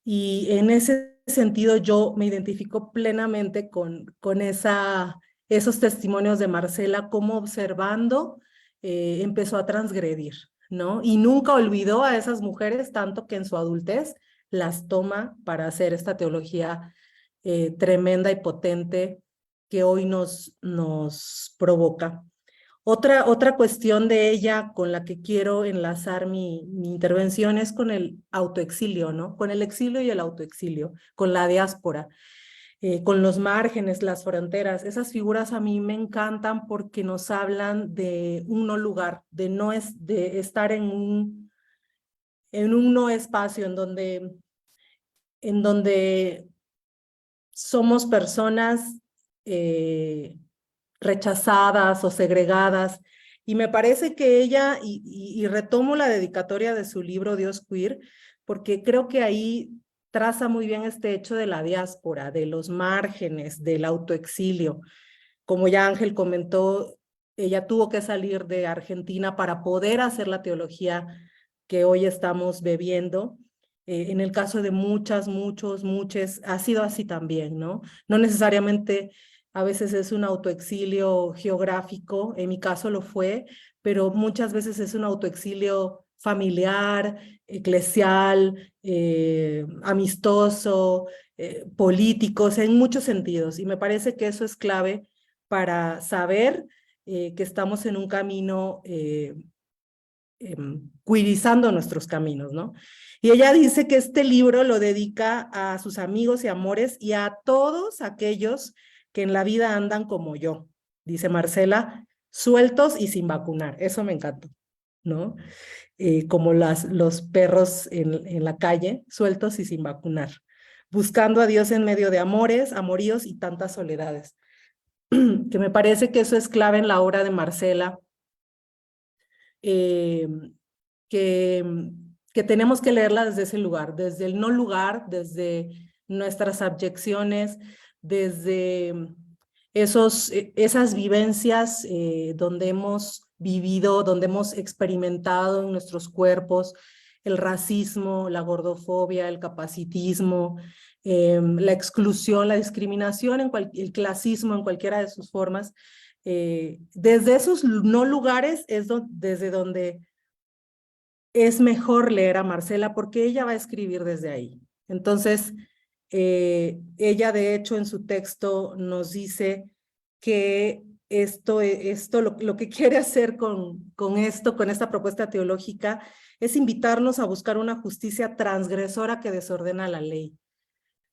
Y en ese sentido yo me identifico plenamente con esos testimonios de Marcela, cómo observando empezó a transgredir, ¿no? Y nunca olvidó a esas mujeres, tanto que en su adultez las toma para hacer esta teología tremenda y potente que hoy nos provoca. Otra cuestión de ella con la que quiero enlazar mi intervención es con el autoexilio, ¿no? Con el exilio y el autoexilio, con la diáspora, con los márgenes, las fronteras. Esas figuras a mí me encantan porque nos hablan de un no lugar, de estar en un no espacio en donde somos personas rechazadas o segregadas. Y me parece que ella, y retomo la dedicatoria de su libro Dios Queer, porque creo que ahí traza muy bien este hecho de la diáspora, de los márgenes, del autoexilio. Como ya Ángel comentó, ella tuvo que salir de Argentina para poder hacer la teología que hoy estamos bebiendo. En el caso de muchas, muchos, ha sido así también, ¿no? No necesariamente a veces es un autoexilio geográfico, en mi caso lo fue, pero muchas veces es un autoexilio familiar, eclesial, amistoso, político, o sea, en muchos sentidos. Y me parece que eso es clave para saber que estamos en un camino queerizando nuestros caminos, ¿no? Y ella dice que este libro lo dedica a sus amigos y amores y a todos aquellos que en la vida andan como yo, dice Marcela, sueltos y sin vacunar. Eso me encantó, ¿no? Como los perros en la calle, sueltos y sin vacunar, buscando a Dios en medio de amores, amoríos y tantas soledades. Que me parece que eso es clave en la obra de Marcela, que tenemos que leerla desde ese lugar, desde el no lugar, desde nuestras abyecciones, desde esas vivencias donde hemos vivido, donde hemos experimentado en nuestros cuerpos el racismo, la gordofobia, el capacitismo, la exclusión, la discriminación, el clasismo en cualquiera de sus formas. Desde esos no lugares es desde donde es mejor leer a Marcela, porque ella va a escribir desde ahí. Entonces, ella de hecho en su texto nos dice que lo que quiere hacer con esta propuesta teológica, es invitarnos a buscar una justicia transgresora que desordena la ley.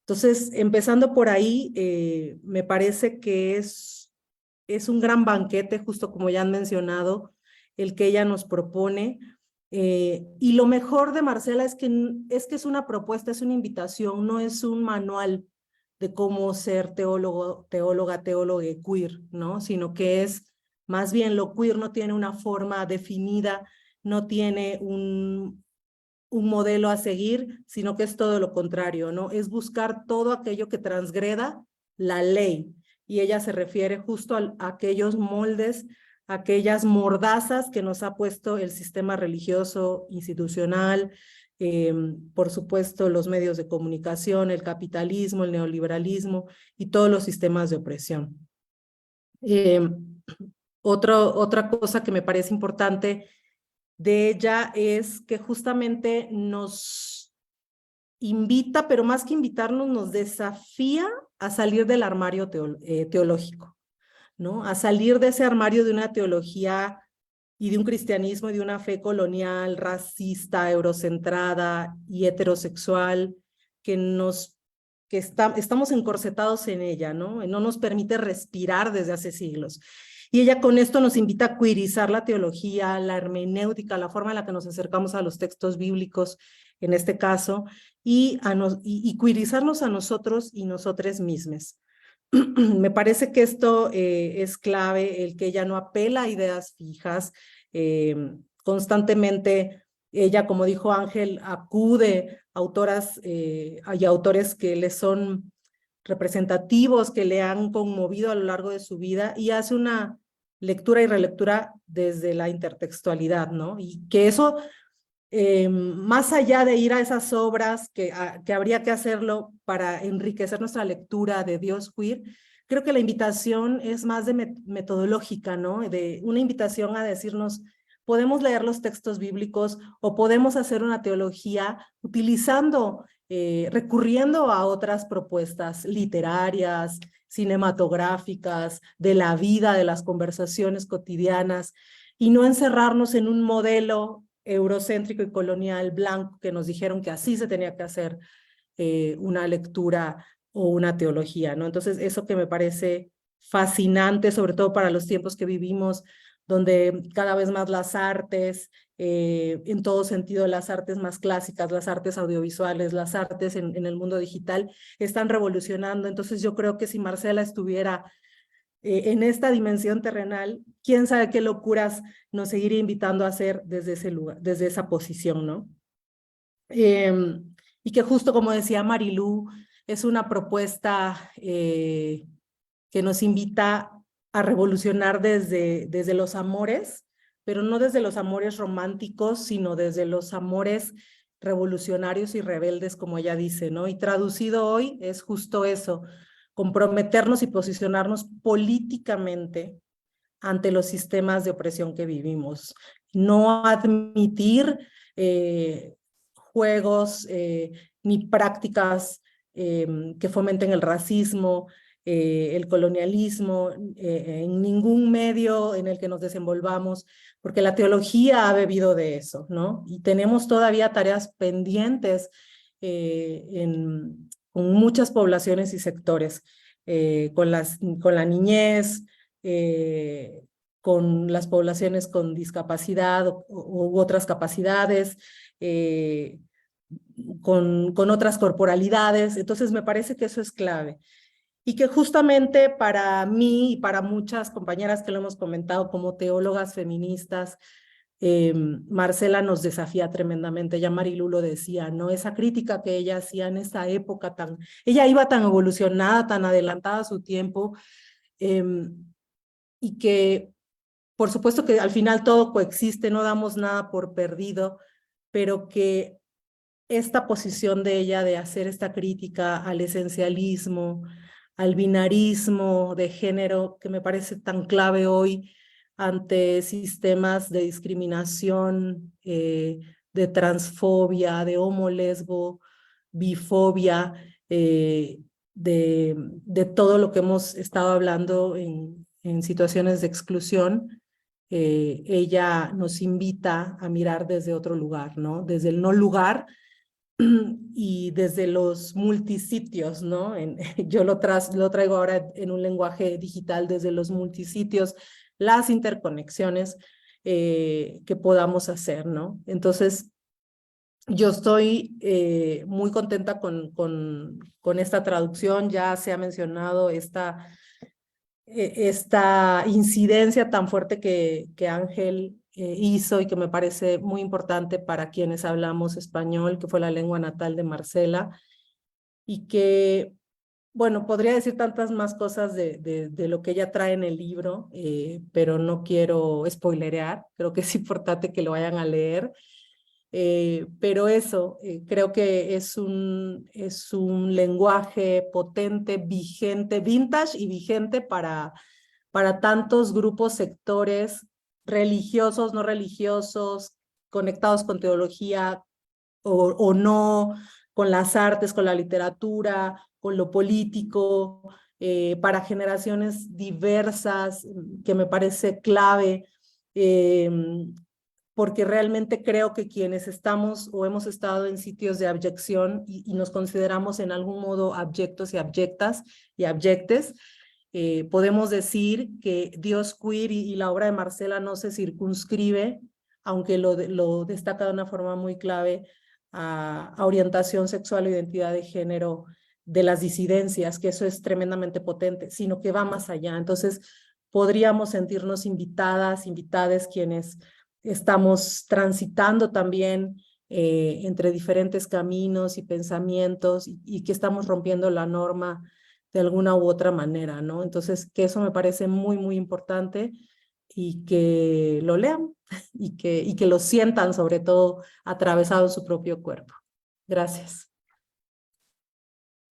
Entonces, empezando por ahí, me parece que es un gran banquete, justo como ya han mencionado, el que ella nos propone. Y lo mejor de Marcela es que es una propuesta, es una invitación, no es un manual de cómo ser teólogo, teóloga, teólogo queer, ¿no? Sino que es más bien lo queer no tiene una forma definida, no tiene un modelo a seguir, sino que es todo lo contrario, ¿no? Es buscar todo aquello que transgreda la ley. Y ella se refiere justo a aquellos moldes, aquellas mordazas que nos ha puesto el sistema religioso institucional, por supuesto los medios de comunicación, el capitalismo, el neoliberalismo y todos los sistemas de opresión. Otra cosa que me parece importante de ella es que justamente nos invita, pero más que invitarnos, nos desafía a salir del armario teológico, ¿no? A salir de ese armario de una teología y de un cristianismo y de una fe colonial, racista, eurocentrada y heterosexual, que estamos encorsetados en ella, ¿no? No nos permite respirar desde hace siglos. Y ella con esto nos invita a queerizar la teología, la hermenéutica, la forma en la que nos acercamos a los textos bíblicos, en este caso, y queerizarnos a nosotros y nosotras mismas. Me parece que esto es clave, el que ella no apela a ideas fijas, constantemente ella, como dijo Ángel, acude a autoras y autores que le son representativos, que le han conmovido a lo largo de su vida, y hace una lectura y relectura desde la intertextualidad, ¿no? Y que eso, más allá de ir a esas obras que habría que hacerlo para enriquecer nuestra lectura de Dios queer, creo que la invitación es más de metodológica, ¿no? De una invitación a decirnos, podemos leer los textos bíblicos o podemos hacer una teología utilizando, recurriendo a otras propuestas literarias, cinematográficas, de la vida, de las conversaciones cotidianas, y no encerrarnos en un modelo eurocéntrico y colonial blanco que nos dijeron que así se tenía que hacer una lectura o una teología, ¿no? Entonces, eso que me parece fascinante, sobre todo para los tiempos que vivimos, donde cada vez más las artes, en todo sentido, las artes más clásicas, las artes audiovisuales, las artes en el mundo digital, están revolucionando. Entonces, yo creo que si Marcela estuviera en esta dimensión terrenal, quién sabe qué locuras nos seguiría invitando a hacer desde ese lugar, desde esa posición, ¿no? Y que justo como decía Marilú, es una propuesta que nos invita a revolucionar desde los amores, pero no desde los amores románticos, sino desde los amores revolucionarios y rebeldes, como ella dice, ¿no? Y traducido hoy es justo eso, comprometernos y posicionarnos políticamente ante los sistemas de opresión que vivimos. No admitir juegos ni prácticas que fomenten el racismo, el colonialismo, en ningún medio en el que nos desenvolvamos, porque la teología ha bebido de eso, ¿no? Y tenemos todavía tareas pendientes con muchas poblaciones y sectores, con la niñez, con las poblaciones con discapacidad u otras capacidades, con otras corporalidades. Entonces me parece que eso es clave. Y que justamente para mí y para muchas compañeras que lo hemos comentado como teólogas feministas, Marcela nos desafía tremendamente, ya Marilú lo decía, ¿no? Esa crítica que ella hacía en esa época ella iba tan evolucionada, tan adelantada a su tiempo, y que por supuesto que al final todo coexiste, no damos nada por perdido, pero que esta posición de ella de hacer esta crítica al esencialismo, al binarismo de género, que me parece tan clave hoy ante sistemas de discriminación, de transfobia, de homo, lesbo, bifobia, de todo lo que hemos estado hablando en situaciones de exclusión. Ella nos invita a mirar desde otro lugar, ¿no? Desde el no lugar y desde los multisitios, ¿no? Yo lo traigo ahora en un lenguaje digital, desde los multisitios, las interconexiones que podamos hacer, ¿no? Entonces, yo estoy muy contenta con esta traducción. Ya se ha mencionado esta incidencia tan fuerte que Ángel hizo y que me parece muy importante para quienes hablamos español, que fue la lengua natal de Marcela, y que, bueno, podría decir tantas más cosas de lo que ella trae en el libro, pero no quiero spoilerear. Creo que es importante que lo vayan a leer. Pero eso, creo que es un lenguaje potente, vigente, vintage y vigente para tantos grupos, sectores religiosos, no religiosos, conectados con teología o no, con las artes, con la literatura, con lo político, para generaciones diversas, que me parece clave. Porque realmente creo que quienes estamos o hemos estado en sitios de abyección y nos consideramos en algún modo abyectos y abyectas y abyectes, podemos decir que Dios queer y la obra de Marcela no se circunscribe, aunque lo destaca de una forma muy clave, a orientación sexual o identidad de género de las disidencias, que eso es tremendamente potente, sino que va más allá. Entonces, podríamos sentirnos invitadas quienes estamos transitando también entre diferentes caminos y pensamientos y que estamos rompiendo la norma de alguna u otra manera, ¿no? Entonces, que eso me parece muy, muy importante y que lo lean y que lo sientan, sobre todo, atravesado en su propio cuerpo. Gracias.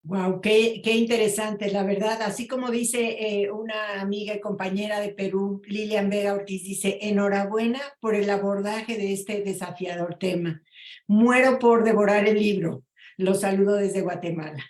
Wow, qué interesante, la verdad. Así como dice una amiga y compañera de Perú, Lilian Vega Ortiz, dice: enhorabuena por el abordaje de este desafiador tema. Muero por devorar el libro. Los saludo desde Guatemala.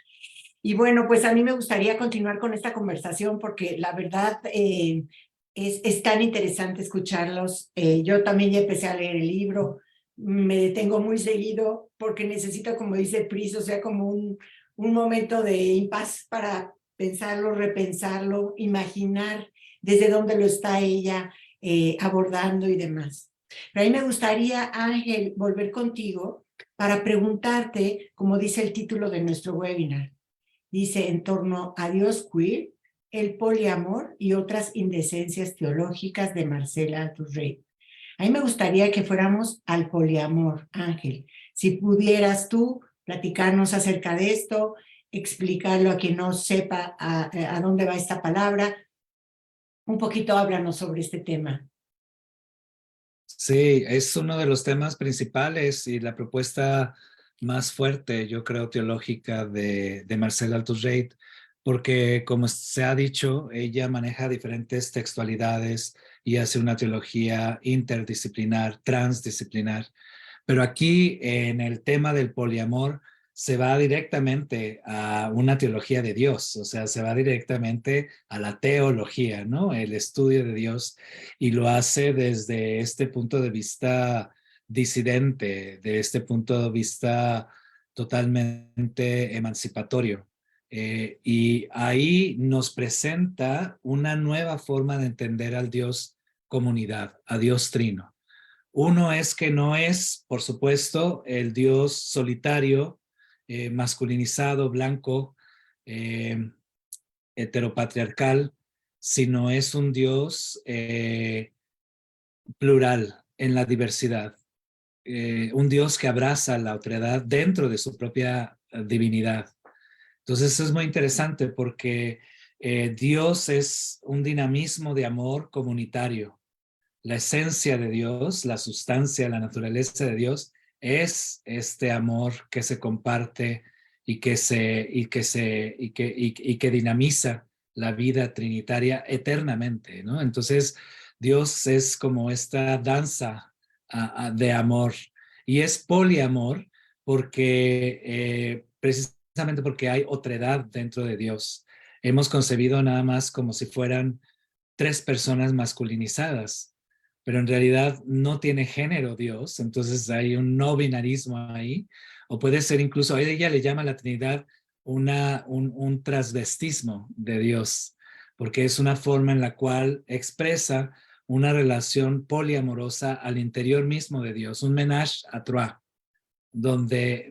Y bueno, pues a mí me gustaría continuar con esta conversación porque la verdad es tan interesante escucharlos. Yo también ya empecé a leer el libro. Me detengo muy seguido porque necesito, como dice Pris, o sea, como un momento de impas para pensarlo, repensarlo, imaginar desde dónde lo está ella abordando y demás. Pero a mí me gustaría, Ángel, volver contigo para preguntarte, como dice el título de nuestro webinar, dice: en torno a Dios queer, el poliamor y otras indecencias teológicas, de Marcela Altusrey. A mí me gustaría que fuéramos al poliamor, Ángel. Si pudieras tú platicarnos acerca de esto, explicarlo a quien no sepa a dónde va esta palabra. Un poquito háblanos sobre este tema. Sí, es uno de los temas principales y la propuesta más fuerte, yo creo, teológica de Marcela Altusrey, porque como se ha dicho, ella maneja diferentes textualidades y hace una teología interdisciplinar, transdisciplinar. Pero aquí en el tema del poliamor se va directamente a una teología de Dios, o sea, se va directamente a la teología, ¿no? El estudio de Dios, y lo hace desde este punto de vista disidente, de este punto de vista totalmente emancipatorio. Y ahí nos presenta una nueva forma de entender al Dios comunidad, a Dios trino. Uno es que no es, por supuesto, el Dios solitario, masculinizado, blanco, heteropatriarcal, sino es un Dios plural en la diversidad. Un Dios que abraza la otredad dentro de su propia divinidad. Entonces es muy interesante porque Dios es un dinamismo de amor comunitario. La esencia de Dios, la sustancia, la naturaleza de Dios es este amor que se comparte y que dinamiza la vida trinitaria eternamente, ¿no? Entonces, Dios es como esta danza de amor, y es poliamor porque precisamente porque hay otredad dentro de Dios. Hemos concebido nada más como si fueran tres personas masculinizadas, pero en realidad no tiene género Dios, entonces hay un no binarismo ahí, o puede ser incluso, a ella le llama a la Trinidad un transvestismo de Dios, porque es una forma en la cual expresa una relación poliamorosa al interior mismo de Dios, un ménage à trois, donde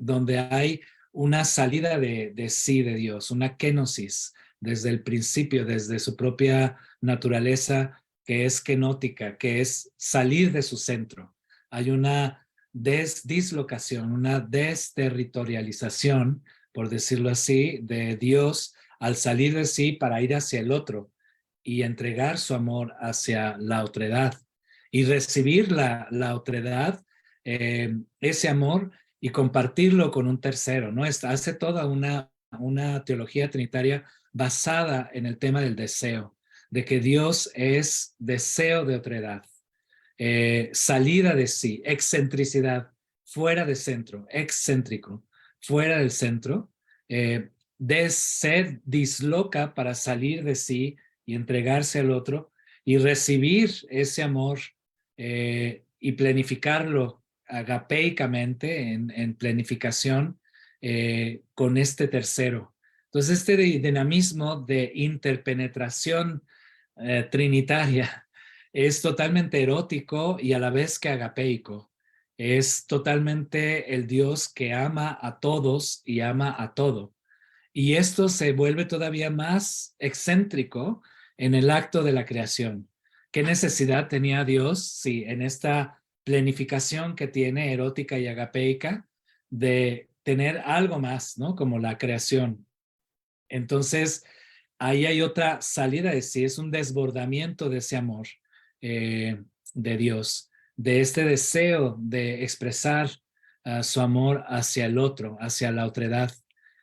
hay una salida de sí de Dios, una kenosis desde el principio, desde su propia naturaleza, que es kenótica, que es salir de su centro. Hay una dislocación, una desterritorialización, por decirlo así, de Dios al salir de sí para ir hacia el otro y entregar su amor hacia la otredad y recibir la otredad, ese amor, y compartirlo con un tercero, ¿no? Hace toda una teología trinitaria basada en el tema del deseo, de que Dios es deseo de otredad, salida de sí, excentricidad, fuera de centro, excéntrico, fuera del centro, se disloca para salir de sí y entregarse al otro y recibir ese amor y planificarlo agapeicamente, en planificación con este tercero. Entonces, este dinamismo de interpenetración trinitaria es totalmente erótico y a la vez que agapeico. Es totalmente el Dios que ama a todos y ama a todo. Y esto se vuelve todavía más excéntrico en el acto de la creación. ¿Qué necesidad tenía Dios, si en esta planificación que tiene erótica y agapeica, de tener algo más, ¿no? Como la creación? Entonces, ahí hay otra salida de sí, es un desbordamiento de ese amor de Dios, de este deseo de expresar su amor hacia el otro, hacia la otredad.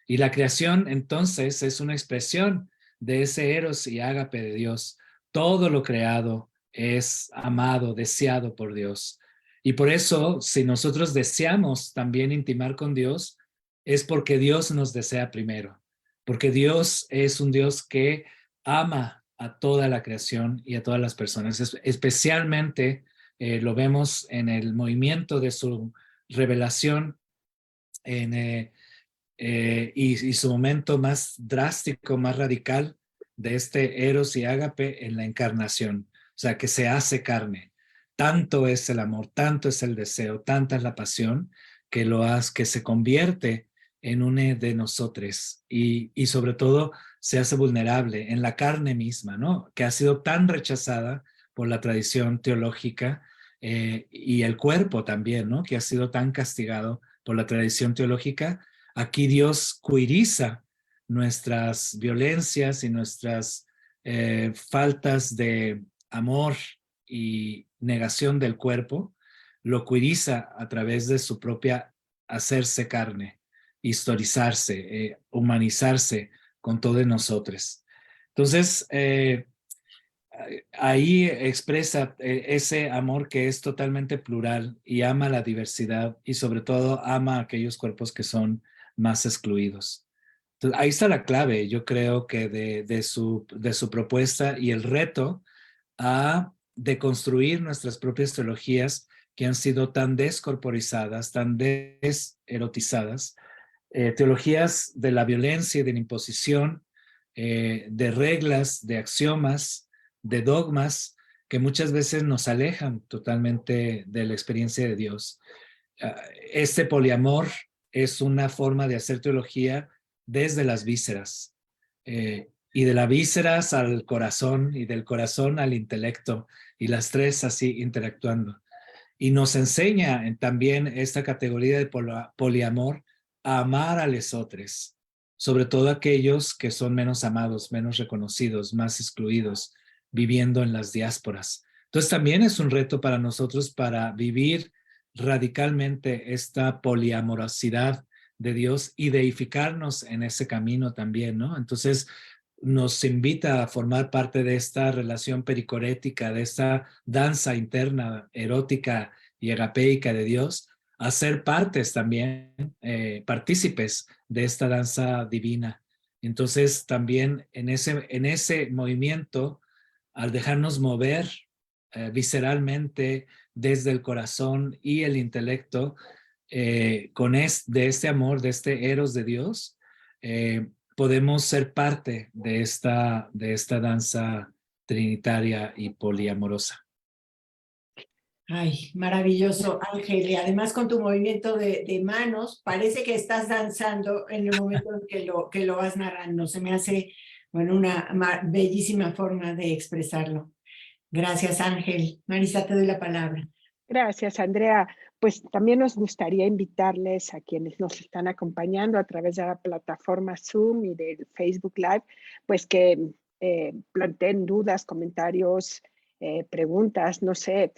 Y la creación, entonces, es una expresión de ese eros y ágape de Dios. Todo lo creado es amado, deseado por Dios. Y por eso, si nosotros deseamos también intimar con Dios, es porque Dios nos desea primero, porque Dios es un Dios que ama a toda la creación y a todas las personas. Especialmente lo vemos en el movimiento de su revelación y su momento más drástico, más radical de este eros y ágape en la encarnación. O sea, que se hace carne. Tanto es el amor, tanto es el deseo, tanta es la pasión, que se convierte en uno de nosotros y sobre todo se hace vulnerable en la carne misma, ¿no? Que ha sido tan rechazada por la tradición teológica y el cuerpo también, ¿no? Que ha sido tan castigado por la tradición teológica. Aquí Dios cuiriza nuestras violencias y nuestras faltas de amor y negación del cuerpo, lo cuiriza a través de su propia hacerse carne, historizarse, humanizarse con todos nosotros. Entonces, ahí expresa ese amor que es totalmente plural y ama la diversidad y sobre todo ama a aquellos cuerpos que son más excluidos. Entonces, ahí está la clave, yo creo que de su propuesta y el reto a deconstruir nuestras propias teologías que han sido tan descorporizadas, tan deserotizadas, teologías de la violencia y de la imposición, de reglas, de axiomas, de dogmas que muchas veces nos alejan totalmente de la experiencia de Dios. Este poliamor es una forma de hacer teología desde las vísceras, y de las vísceras al corazón y del corazón al intelecto, y las tres así interactuando. Y nos enseña también esta categoría de poliamor a amar a los otros, sobre todo aquellos que son menos amados, menos reconocidos, más excluidos, viviendo en las diásporas. Entonces también es un reto para nosotros para vivir radicalmente esta poliamorosidad de Dios y deificarnos en ese camino también, ¿no? Entonces nos invita a formar parte de esta relación pericorética, de esta danza interna, erótica y agapeica de Dios, a ser partes también, partícipes de esta danza divina. Entonces también en ese movimiento, al dejarnos mover visceralmente desde el corazón y el intelecto, de este amor, de este eros de Dios, podemos ser parte de esta danza trinitaria y poliamorosa. Ay, maravilloso, Ángel. Y además con tu movimiento de manos, parece que estás danzando en el momento en que lo vas narrando. Se me hace, bueno, una bellísima forma de expresarlo. Gracias, Ángel. Marisa, te doy la palabra. Gracias, Andrea. Pues también nos gustaría invitarles a quienes nos están acompañando a través de la plataforma Zoom y del Facebook Live, pues que planteen dudas, comentarios, preguntas, no sé,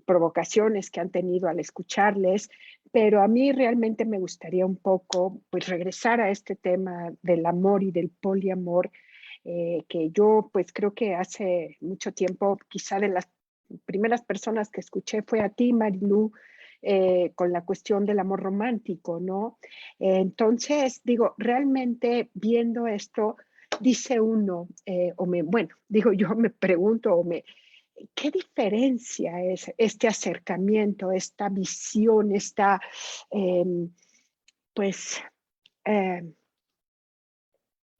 provocaciones que han tenido al escucharles, pero a mí realmente me gustaría un poco pues regresar a este tema del amor y del poliamor, que yo pues creo que hace mucho tiempo, quizá de las primeras personas que escuché fue a ti, Marilú, con la cuestión del amor romántico, ¿no? Entonces, digo, realmente viendo esto, dice uno, bueno, digo yo me pregunto, ¿qué diferencia es este acercamiento, esta visión, esta, pues,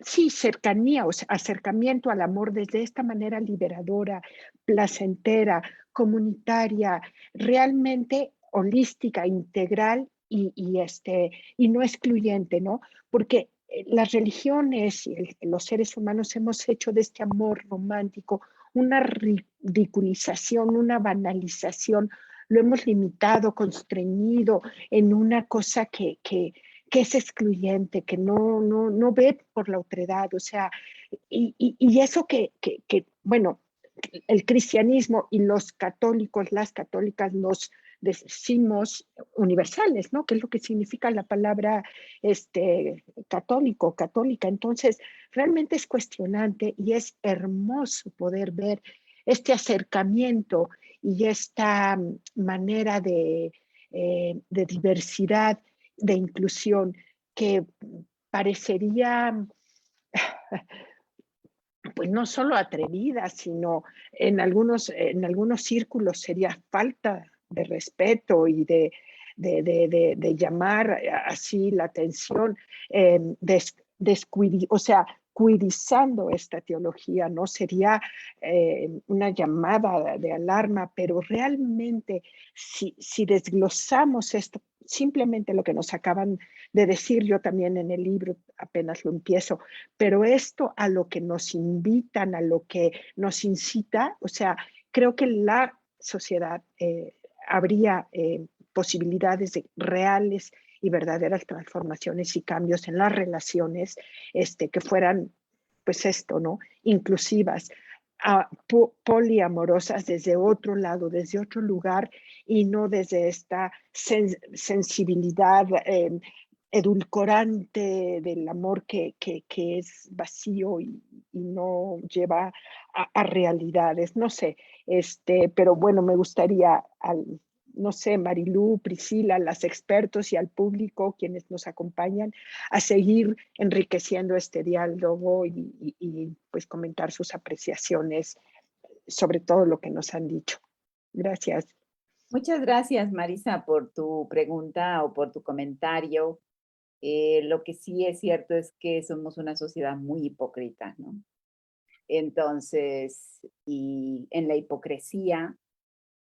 sí, cercanía, o sea, acercamiento al amor desde esta manera liberadora, placentera, comunitaria, realmente holística, integral y no excluyente, ¿no? Porque las religiones y los seres humanos hemos hecho de este amor romántico una ridiculización, una banalización, lo hemos limitado, constreñido en una cosa que es excluyente, que no ve por la otredad, o sea, y eso bueno, el cristianismo y los católicos, las católicas, nos decimos universales, ¿no? Que es lo que significa la palabra católico, católica. Entonces, realmente es cuestionante y es hermoso poder ver este acercamiento y esta manera de diversidad, de inclusión, que parecería pues no solo atrevida, sino en algunos círculos sería falta de respeto y de llamar así la atención, o sea, cuidizando esta teología, ¿no? Sería una llamada de alarma, pero realmente si desglosamos esto, simplemente lo que nos acaban de decir, yo también en el libro apenas lo empiezo, pero esto a lo que nos invitan, a lo que nos incita, o sea, creo que la sociedad habría posibilidades de reales y verdaderas transformaciones y cambios en las relaciones que fueran, pues esto, ¿no? Inclusivas, poliamorosas desde otro lado, desde otro lugar y no desde esta sensibilidad edulcorante del amor que es vacío y no lleva a realidades, no sé, pero bueno, me gustaría no sé, Marilú, Priscila, las expertos y al público, quienes nos acompañan, a seguir enriqueciendo este diálogo y pues comentar sus apreciaciones sobre todo lo que nos han dicho. Gracias. Muchas gracias, Marisa, por tu pregunta o por tu comentario. Lo que sí es cierto es que somos una sociedad muy hipócrita, ¿no? Entonces, y en la hipocresía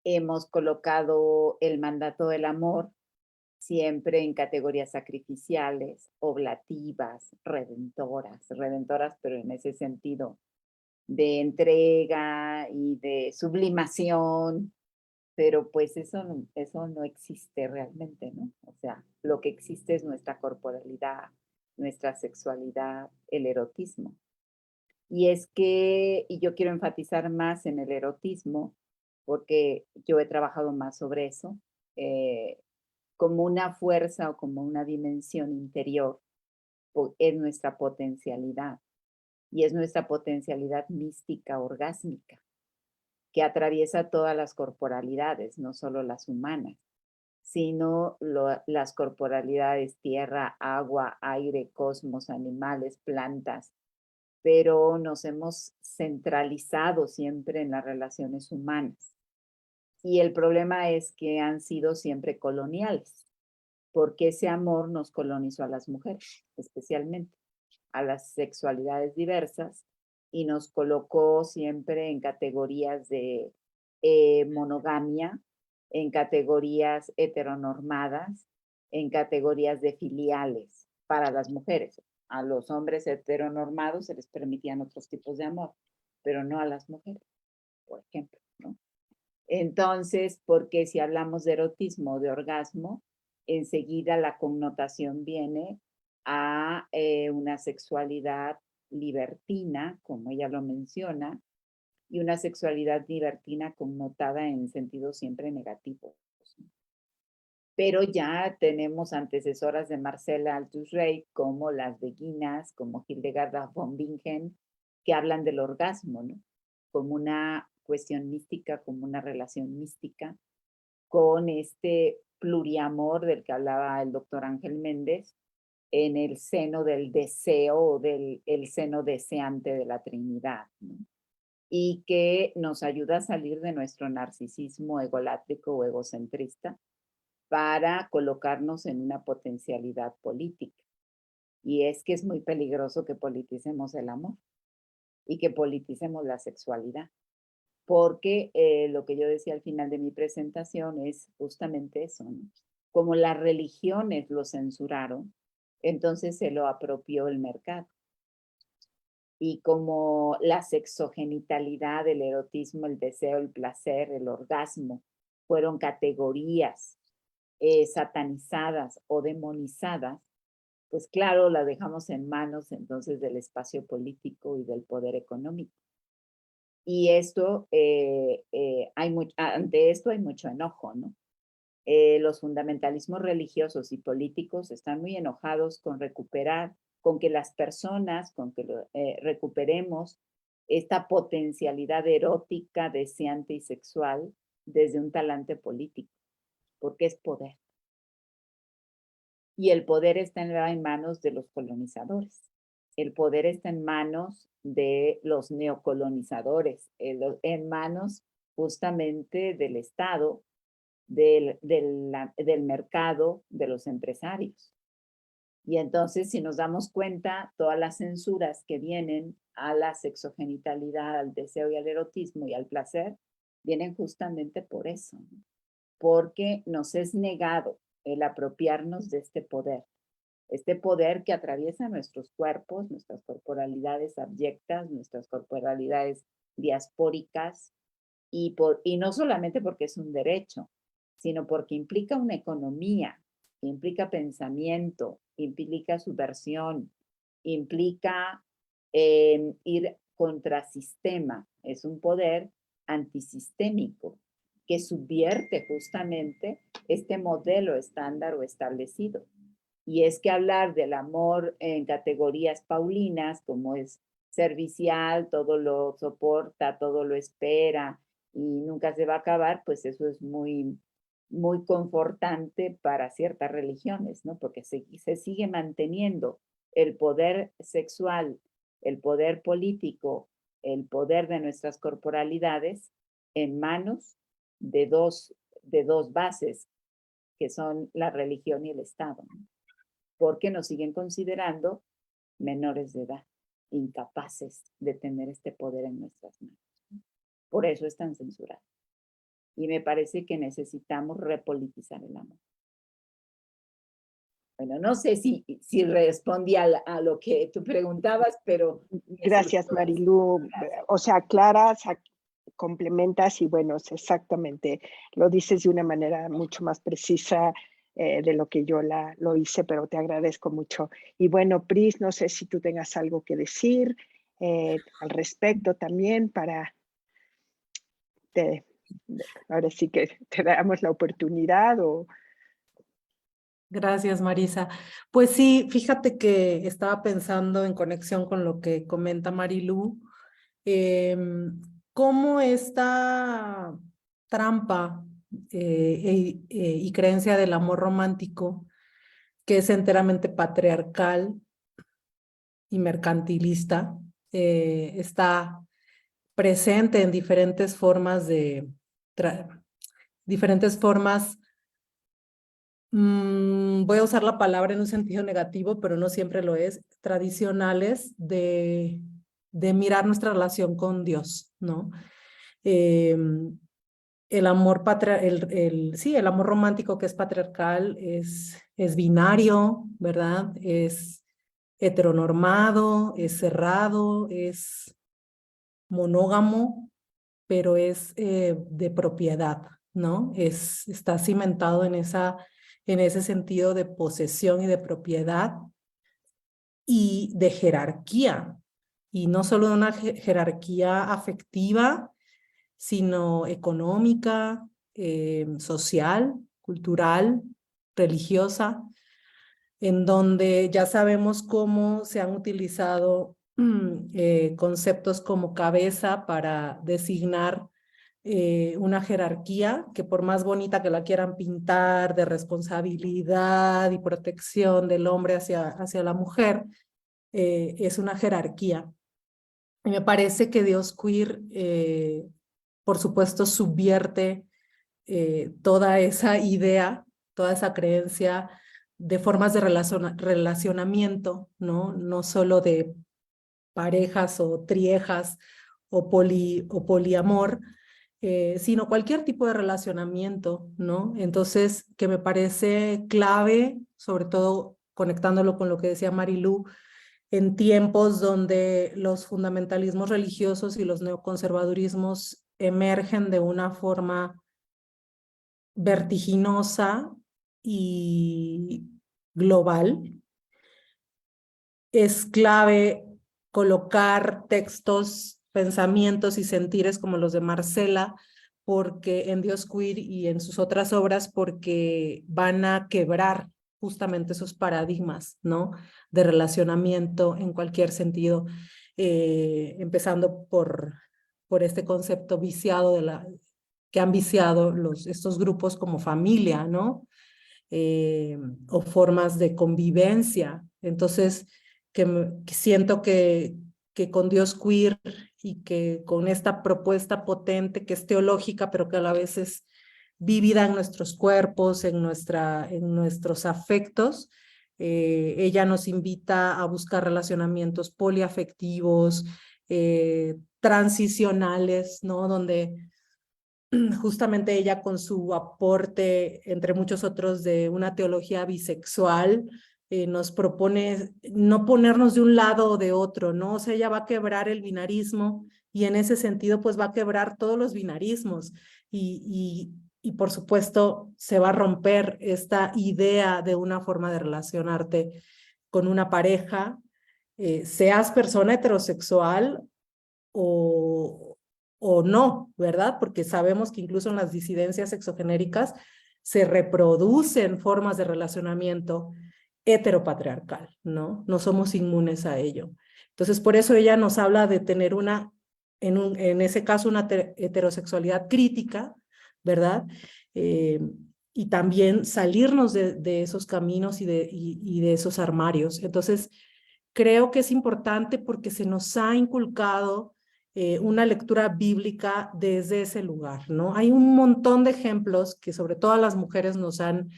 hemos colocado el mandato del amor siempre en categorías sacrificiales, oblativas, redentoras, pero en ese sentido de entrega y de sublimación, pero pues eso no existe realmente, ¿no? O sea, lo que existe es nuestra corporalidad, nuestra sexualidad, el erotismo. Y es que, y yo quiero enfatizar más en el erotismo, porque yo he trabajado más sobre eso, como una fuerza o como una dimensión interior, es nuestra potencialidad. Y es nuestra potencialidad mística, orgásmica, que atraviesa todas las corporalidades, no solo las humanas, sino las corporalidades tierra, agua, aire, cosmos, animales, plantas, pero nos hemos centralizado siempre en las relaciones humanas. Y el problema es que han sido siempre coloniales, porque ese amor nos colonizó a las mujeres, especialmente a las sexualidades diversas, y nos colocó siempre en categorías de monogamia, en categorías heteronormadas, en categorías de filiales para las mujeres. A los hombres heteronormados se les permitían otros tipos de amor, pero no a las mujeres, por ejemplo, ¿no? Entonces, porque si hablamos de erotismo o de orgasmo, enseguida la connotación viene a una sexualidad libertina, como ella lo menciona, y una sexualidad libertina connotada en sentido siempre negativo. Pero ya tenemos antecesoras de Marcela Althusser, como las beguinas, como Hildegard von Bingen, que hablan del orgasmo, ¿no? Como una cuestión mística, como una relación mística, con este pluriamor del que hablaba el doctor Ángel Méndez, en el seno del deseo o del el seno deseante de la Trinidad, ¿no? Y que nos ayuda a salir de nuestro narcisismo egolátrico o egocentrista para colocarnos en una potencialidad política. Y es que es muy peligroso que politicemos el amor y que politicemos la sexualidad, porque lo que yo decía al final de mi presentación es justamente eso, ¿no? Como las religiones lo censuraron, entonces se lo apropió el mercado. Y como la sexogenitalidad, el erotismo, el deseo, el placer, el orgasmo, fueron categorías satanizadas o demonizadas, pues claro, la dejamos en manos entonces del espacio político y del poder económico. Y esto, ante esto hay mucho enojo, ¿no? Los fundamentalismos religiosos y políticos están muy enojados con recuperar, con que las personas, con que recuperemos esta potencialidad erótica, deseante y sexual desde un talante político, porque es poder. Y el poder está en manos de los colonizadores. El poder está en manos de los neocolonizadores, en manos justamente del Estado, del mercado, de los empresarios. Y entonces, si nos damos cuenta, todas las censuras que vienen a la sexogenitalidad, al deseo y al erotismo y al placer, vienen justamente por eso, ¿no? Porque nos es negado el apropiarnos de este poder que atraviesa nuestros cuerpos, nuestras corporalidades abyectas, nuestras corporalidades diaspóricas, y no solamente porque es un derecho, sino porque implica una economía, implica pensamiento, implica subversión, implica ir contra sistema. Es un poder antisistémico que subvierte justamente este modelo estándar o establecido. Y es que hablar del amor en categorías paulinas, como es servicial, todo lo soporta, todo lo espera y nunca se va a acabar, pues eso es muy, muy confortante para ciertas religiones, ¿no? Porque se sigue manteniendo el poder sexual, el poder político, el poder de nuestras corporalidades en manos de dos bases, que son la religión y el Estado, ¿no? Porque nos siguen considerando menores de edad, incapaces de tener este poder en nuestras manos. Por eso están censurados. Y me parece que necesitamos repolitizar el amor. Bueno, no sé si respondí a lo que tú preguntabas, pero... Gracias, Marilú. Gracias. O sea, aclaras, complementas y bueno, exactamente, lo dices de una manera mucho más precisa de lo que yo lo hice, pero te agradezco mucho. Y bueno, Pris, no sé si tú tengas algo que decir al respecto también para... ahora sí que te damos la oportunidad o... Gracias, Marisa. Pues sí, fíjate que estaba pensando en conexión con lo que comenta Marilú, cómo esta trampa y creencia del amor romántico, que es enteramente patriarcal y mercantilista, está presente en diferentes formas voy a usar la palabra en un sentido negativo, pero no siempre lo es, tradicionales de mirar nuestra relación con Dios, ¿no? El amor el amor romántico que es patriarcal es binario, ¿verdad? Es heteronormado, es cerrado, es monógamo, pero es de propiedad, ¿no? Está cimentado en ese sentido de posesión y de propiedad y de jerarquía, y no solo de una jerarquía afectiva, sino económica, social, cultural, religiosa, en donde ya sabemos cómo se han utilizado conceptos como cabeza para designar una jerarquía que, por más bonita que la quieran pintar, de responsabilidad y protección del hombre hacia la mujer, es una jerarquía. Y me parece que Dios queer, por supuesto, subvierte toda esa idea, toda esa creencia de formas de relacionamiento, ¿no? No solo de parejas o triejas o poliamor, sino cualquier tipo de relacionamiento, ¿no? Entonces, que me parece clave, sobre todo conectándolo con lo que decía Marilú, en tiempos donde los fundamentalismos religiosos y los neoconservadurismos emergen de una forma vertiginosa y global, es clave colocar textos, pensamientos y sentires como los de Marcela, porque en Dios Queer y en sus otras obras, porque van a quebrar justamente esos paradigmas, ¿no? De relacionamiento en cualquier sentido, empezando por este concepto viciado que han viciado estos grupos como familia, ¿no? O formas de convivencia. Entonces, que siento que con Dios Queer y que con esta propuesta potente que es teológica, pero que a la vez es vivida en nuestros cuerpos, en nuestros afectos, ella nos invita a buscar relacionamientos poliafectivos, transicionales, ¿no? Donde justamente ella con su aporte, entre muchos otros, de una teología bisexual, nos propone no ponernos de un lado o de otro, ¿no? O sea, ella va a quebrar el binarismo y en ese sentido pues va a quebrar todos los binarismos y por supuesto se va a romper esta idea de una forma de relacionarte con una pareja, seas persona heterosexual o no, ¿verdad? Porque sabemos que incluso en las disidencias sexogenéricas se reproducen formas de relacionamiento heteropatriarcal, ¿no? No somos inmunes a ello. Entonces, por eso ella nos habla de tener en ese caso, una heterosexualidad crítica, ¿verdad? Y también salirnos de esos caminos y de esos armarios. Entonces, creo que es importante porque se nos ha inculcado una lectura bíblica desde ese lugar, ¿no? Hay un montón de ejemplos que sobre todo a las mujeres nos han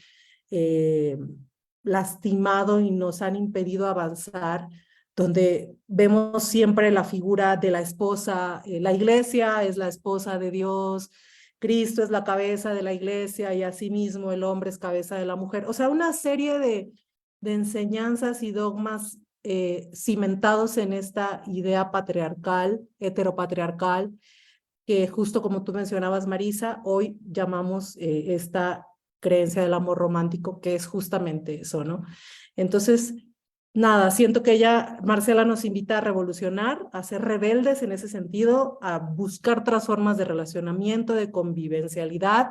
lastimado y nos han impedido avanzar, donde vemos siempre la figura de la esposa, la iglesia es la esposa de Dios, Cristo es la cabeza de la iglesia y asimismo el hombre es cabeza de la mujer. O sea, una serie de enseñanzas y dogmas cimentados en esta idea patriarcal, heteropatriarcal, que justo como tú mencionabas, Marisa, hoy llamamos esta creencia del amor romántico, que es justamente eso, ¿no? Entonces, nada, siento que Marcela nos invita a revolucionar, a ser rebeldes en ese sentido, a buscar otras formas de relacionamiento, de convivencialidad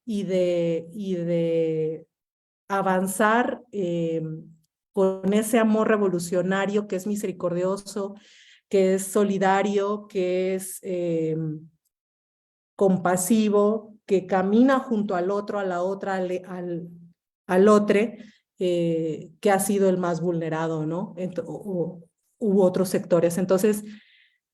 y de avanzar con ese amor revolucionario que es misericordioso, que es solidario, que es compasivo, que camina junto al otro, a la otra, al otro, que ha sido el más vulnerado, ¿no? U otros sectores. Entonces,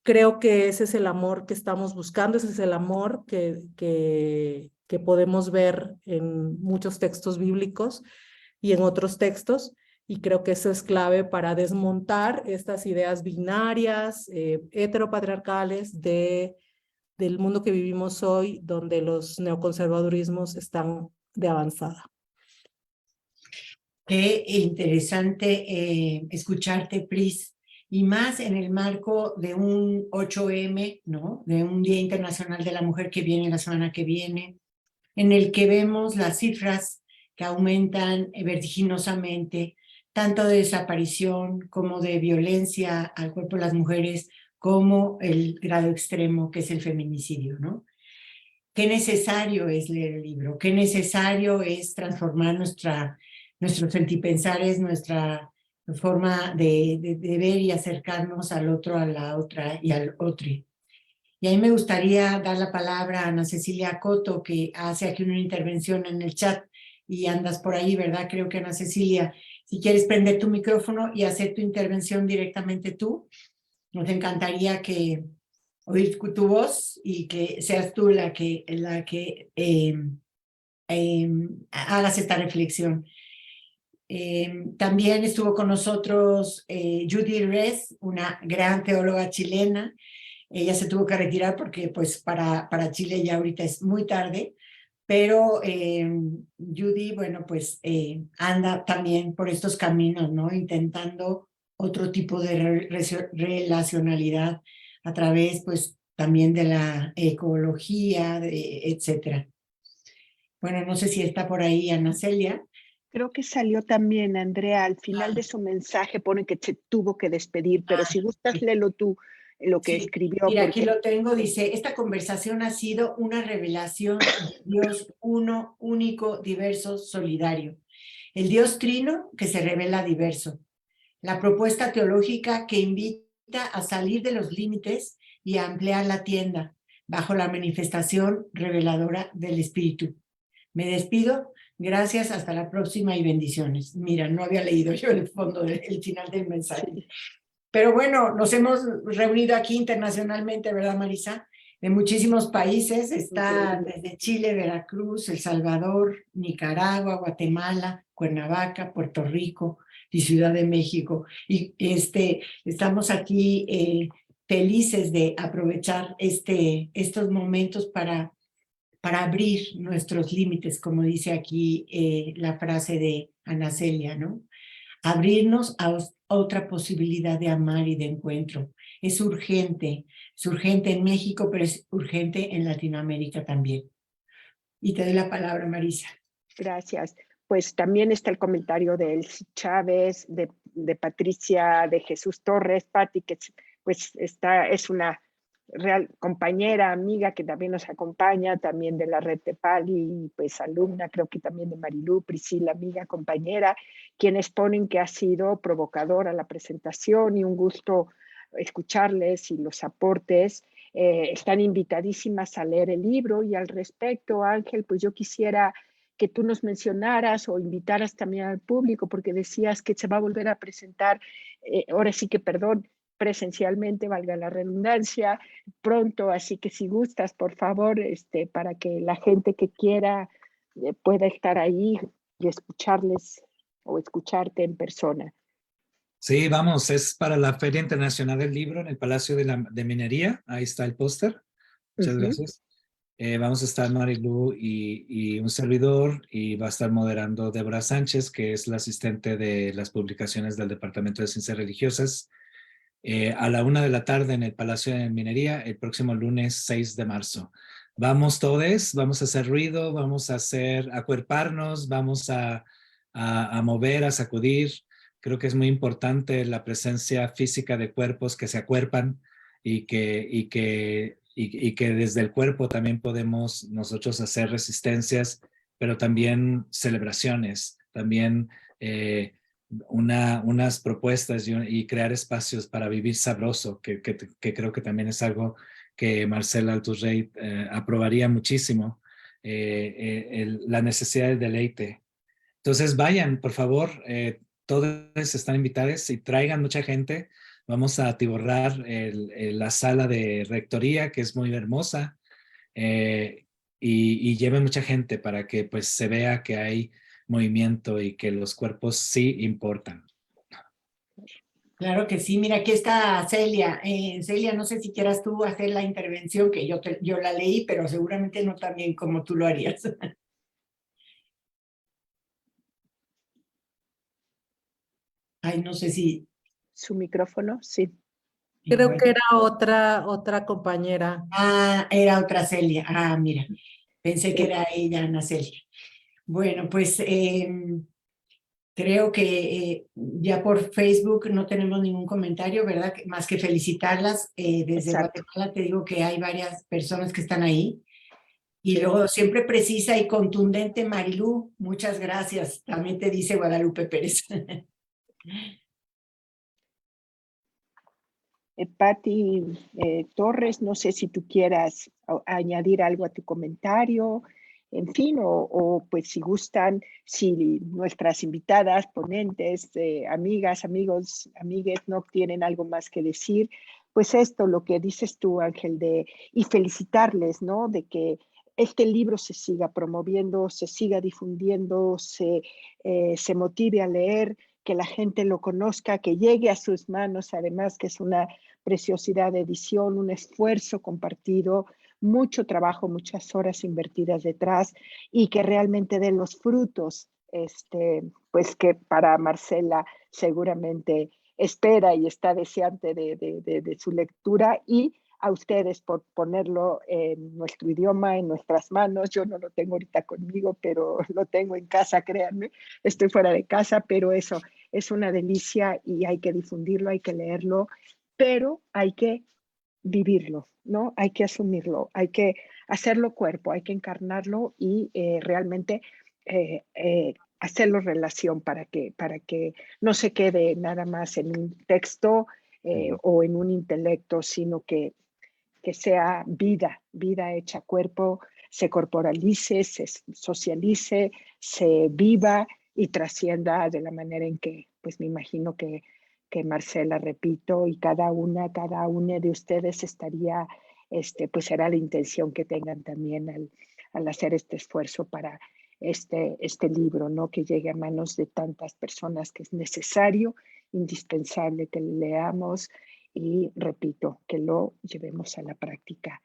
creo que ese es el amor que estamos buscando, ese es el amor que podemos ver en muchos textos bíblicos y en otros textos, y creo que eso es clave para desmontar estas ideas binarias, heteropatriarcales del mundo que vivimos hoy, donde los neoconservadurismos están de avanzada. Qué interesante escucharte, Pris, y más en el marco de un 8M, ¿no? De un Día Internacional de la Mujer que viene la semana que viene, en el que vemos las cifras que aumentan vertiginosamente, tanto de desaparición como de violencia al cuerpo de las mujeres, como el grado extremo que es el feminicidio, ¿no? Qué necesario es leer el libro, qué necesario es transformar nuestros sentipensares, nuestra forma de ver y acercarnos al otro, a la otra y al otro. Y ahí me gustaría dar la palabra a Ana Cecilia Coto, que hace aquí una intervención en el chat y andas por ahí, ¿verdad? Creo que Ana Cecilia, si quieres prender tu micrófono y hacer tu intervención directamente tú, nos encantaría oír tu voz y que seas tú la que hagas esta reflexión. También estuvo con nosotros Judy Rez, una gran teóloga chilena. Ella se tuvo que retirar porque pues para Chile ya ahorita es muy tarde, pero Judy, bueno, pues anda también por estos caminos, ¿no? Intentando otro tipo de relacionalidad a través, pues, también de la ecología, etcétera. Bueno, no sé si está por ahí Ana Celia. Creo que salió también, Andrea, al final de su mensaje pone que se tuvo que despedir, pero si gustas, léelo tú lo que Sí, escribió. mira, aquí lo tengo, dice, esta conversación ha sido una revelación de Dios uno, único, diverso, solidario. El Dios trino que se revela diverso. La propuesta teológica que invita a salir de los límites y a ampliar la tienda bajo la manifestación reveladora del Espíritu. Me despido, gracias, hasta la próxima y bendiciones. Mira, no había leído yo el fondo el final del mensaje. Sí. Pero bueno, nos hemos reunido aquí internacionalmente, ¿verdad, Marisa? De muchísimos países, está desde Chile, Veracruz, El Salvador, Nicaragua, Guatemala, Cuernavaca, Puerto Rico y Ciudad de México. Y estamos aquí felices de aprovechar estos momentos para abrir nuestros límites, como dice aquí la frase de Ana Celia, ¿no? Abrirnos a otra posibilidad de amar y de encuentro. Es urgente en México, pero es urgente en Latinoamérica también. Y te doy la palabra, Marisa. Gracias. Pues también está el comentario de Elsie Chávez, de Patricia, de Jesús Torres, Pati, que pues es una real compañera, amiga que también nos acompaña, también de la red de Pali, pues alumna, creo que también de Marilú, Priscila, amiga, compañera, quienes ponen que ha sido provocadora la presentación y un gusto escucharles y los aportes. Están invitadísimas a leer el libro y al respecto, Ángel, pues yo quisiera que tú nos mencionaras o invitaras también al público, porque decías que se va a volver a presentar, ahora sí que, perdón, presencialmente, valga la redundancia, pronto, así que si gustas, por favor, para que la gente que quiera pueda estar ahí y escucharles o escucharte en persona. Sí, vamos, es para la Feria Internacional del Libro en el Palacio de Minería, ahí está el póster. Muchas gracias. Vamos a estar Marilú y un servidor, y va a estar moderando Débora Sánchez, que es la asistente de las publicaciones del Departamento de Ciencias Religiosas, a la 1:00 p.m. en el Palacio de Minería, el próximo lunes 6 de marzo. vamos todos, vamos a hacer ruido, vamos a acuerparnos, vamos a mover, a sacudir. Creo que es muy importante la presencia física de cuerpos que se acuerpan y que desde el cuerpo también podemos nosotros hacer resistencias, pero también celebraciones, también unas propuestas y crear espacios para vivir sabroso, que creo que también es algo que Marcela Altusrey aprobaría muchísimo, la necesidad de deleite. Entonces vayan, por favor, todos están invitados y traigan mucha gente. Vamos a atiborrar la sala de rectoría, que es muy hermosa, y lleven mucha gente para que pues se vea que hay movimiento y que los cuerpos sí importan. Claro que sí. Mira, aquí está Celia. Celia, no sé si quieras tú hacer la intervención, que yo la leí, pero seguramente no tan bien como tú lo harías. Ay, no sé si... Su micrófono, sí. Creo que era otra compañera. Ah, era otra Celia. Ah, mira, pensé que era ella, Ana Celia. Bueno, pues creo que ya por Facebook no tenemos ningún comentario, ¿verdad? Más que felicitarlas. Desde Exacto. Guatemala te digo que hay varias personas que están ahí. Y luego siempre precisa y contundente Marilú, muchas gracias. También te dice Guadalupe Pérez. Patti Torres, no sé si tú quieras añadir algo a tu comentario, en fin, o pues si gustan, si nuestras invitadas, ponentes, amigas, amigos, amigues no tienen algo más que decir, pues esto, lo que dices tú, Ángel, y felicitarles, ¿no? De que este libro se siga promoviendo, se siga difundiendo, se motive a leer, que la gente lo conozca, que llegue a sus manos, además que es una preciosidad de edición, un esfuerzo compartido, mucho trabajo, muchas horas invertidas detrás y que realmente den los frutos, pues que para Marcela seguramente espera y está deseante de su lectura y a ustedes por ponerlo en nuestro idioma, en nuestras manos. Yo no lo tengo ahorita conmigo, pero lo tengo en casa, créanme. Estoy fuera de casa, pero eso es una delicia y hay que difundirlo, hay que leerlo, pero hay que vivirlo, ¿no? Hay que asumirlo, hay que hacerlo cuerpo, hay que encarnarlo y realmente hacerlo relación para que no se quede nada más en un texto o en un intelecto, sino que sea vida, vida hecha cuerpo, se corporalice, se socialice, se viva y trascienda de la manera en que, pues me imagino que Marcela, repito, y cada una de ustedes estaría, pues será la intención que tengan también al hacer este esfuerzo para este libro, ¿no? Que llegue a manos de tantas personas, que es necesario, indispensable que leamos y, repito, que lo llevemos a la práctica.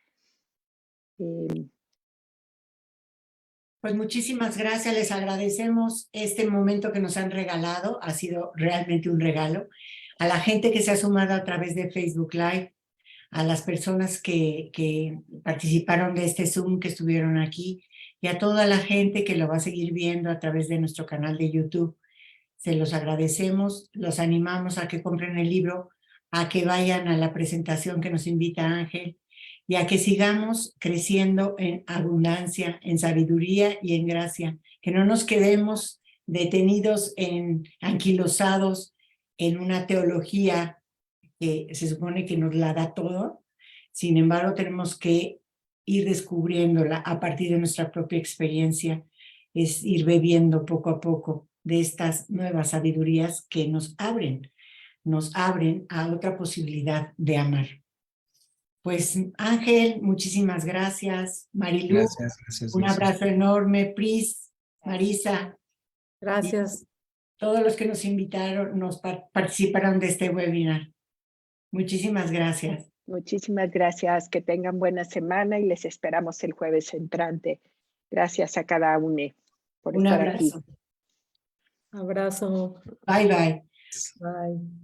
Pues muchísimas gracias, les agradecemos este momento que nos han regalado, ha sido realmente un regalo. A la gente que se ha sumado a través de Facebook Live, a las personas que participaron de este Zoom, que estuvieron aquí, y a toda la gente que lo va a seguir viendo a través de nuestro canal de YouTube. Se los agradecemos, los animamos a que compren el libro, a que vayan a la presentación que nos invita Ángel, y a que sigamos creciendo en abundancia, en sabiduría y en gracia, que no nos quedemos detenidos, anquilosados en una teología que se supone que nos la da todo. Sin embargo, tenemos que ir descubriéndola a partir de nuestra propia experiencia, es ir bebiendo poco a poco de estas nuevas sabidurías que nos abren a otra posibilidad de amar. Pues Ángel, muchísimas gracias. Marilú, Gracias. un abrazo enorme. Pris, Marisa. Gracias. Todos los que nos invitaron, participaron de este webinar. Muchísimas gracias. Muchísimas gracias, que tengan buena semana y les esperamos el jueves entrante. Gracias a cada uno por estar aquí. Un abrazo. Abrazo. Bye, bye. Bye.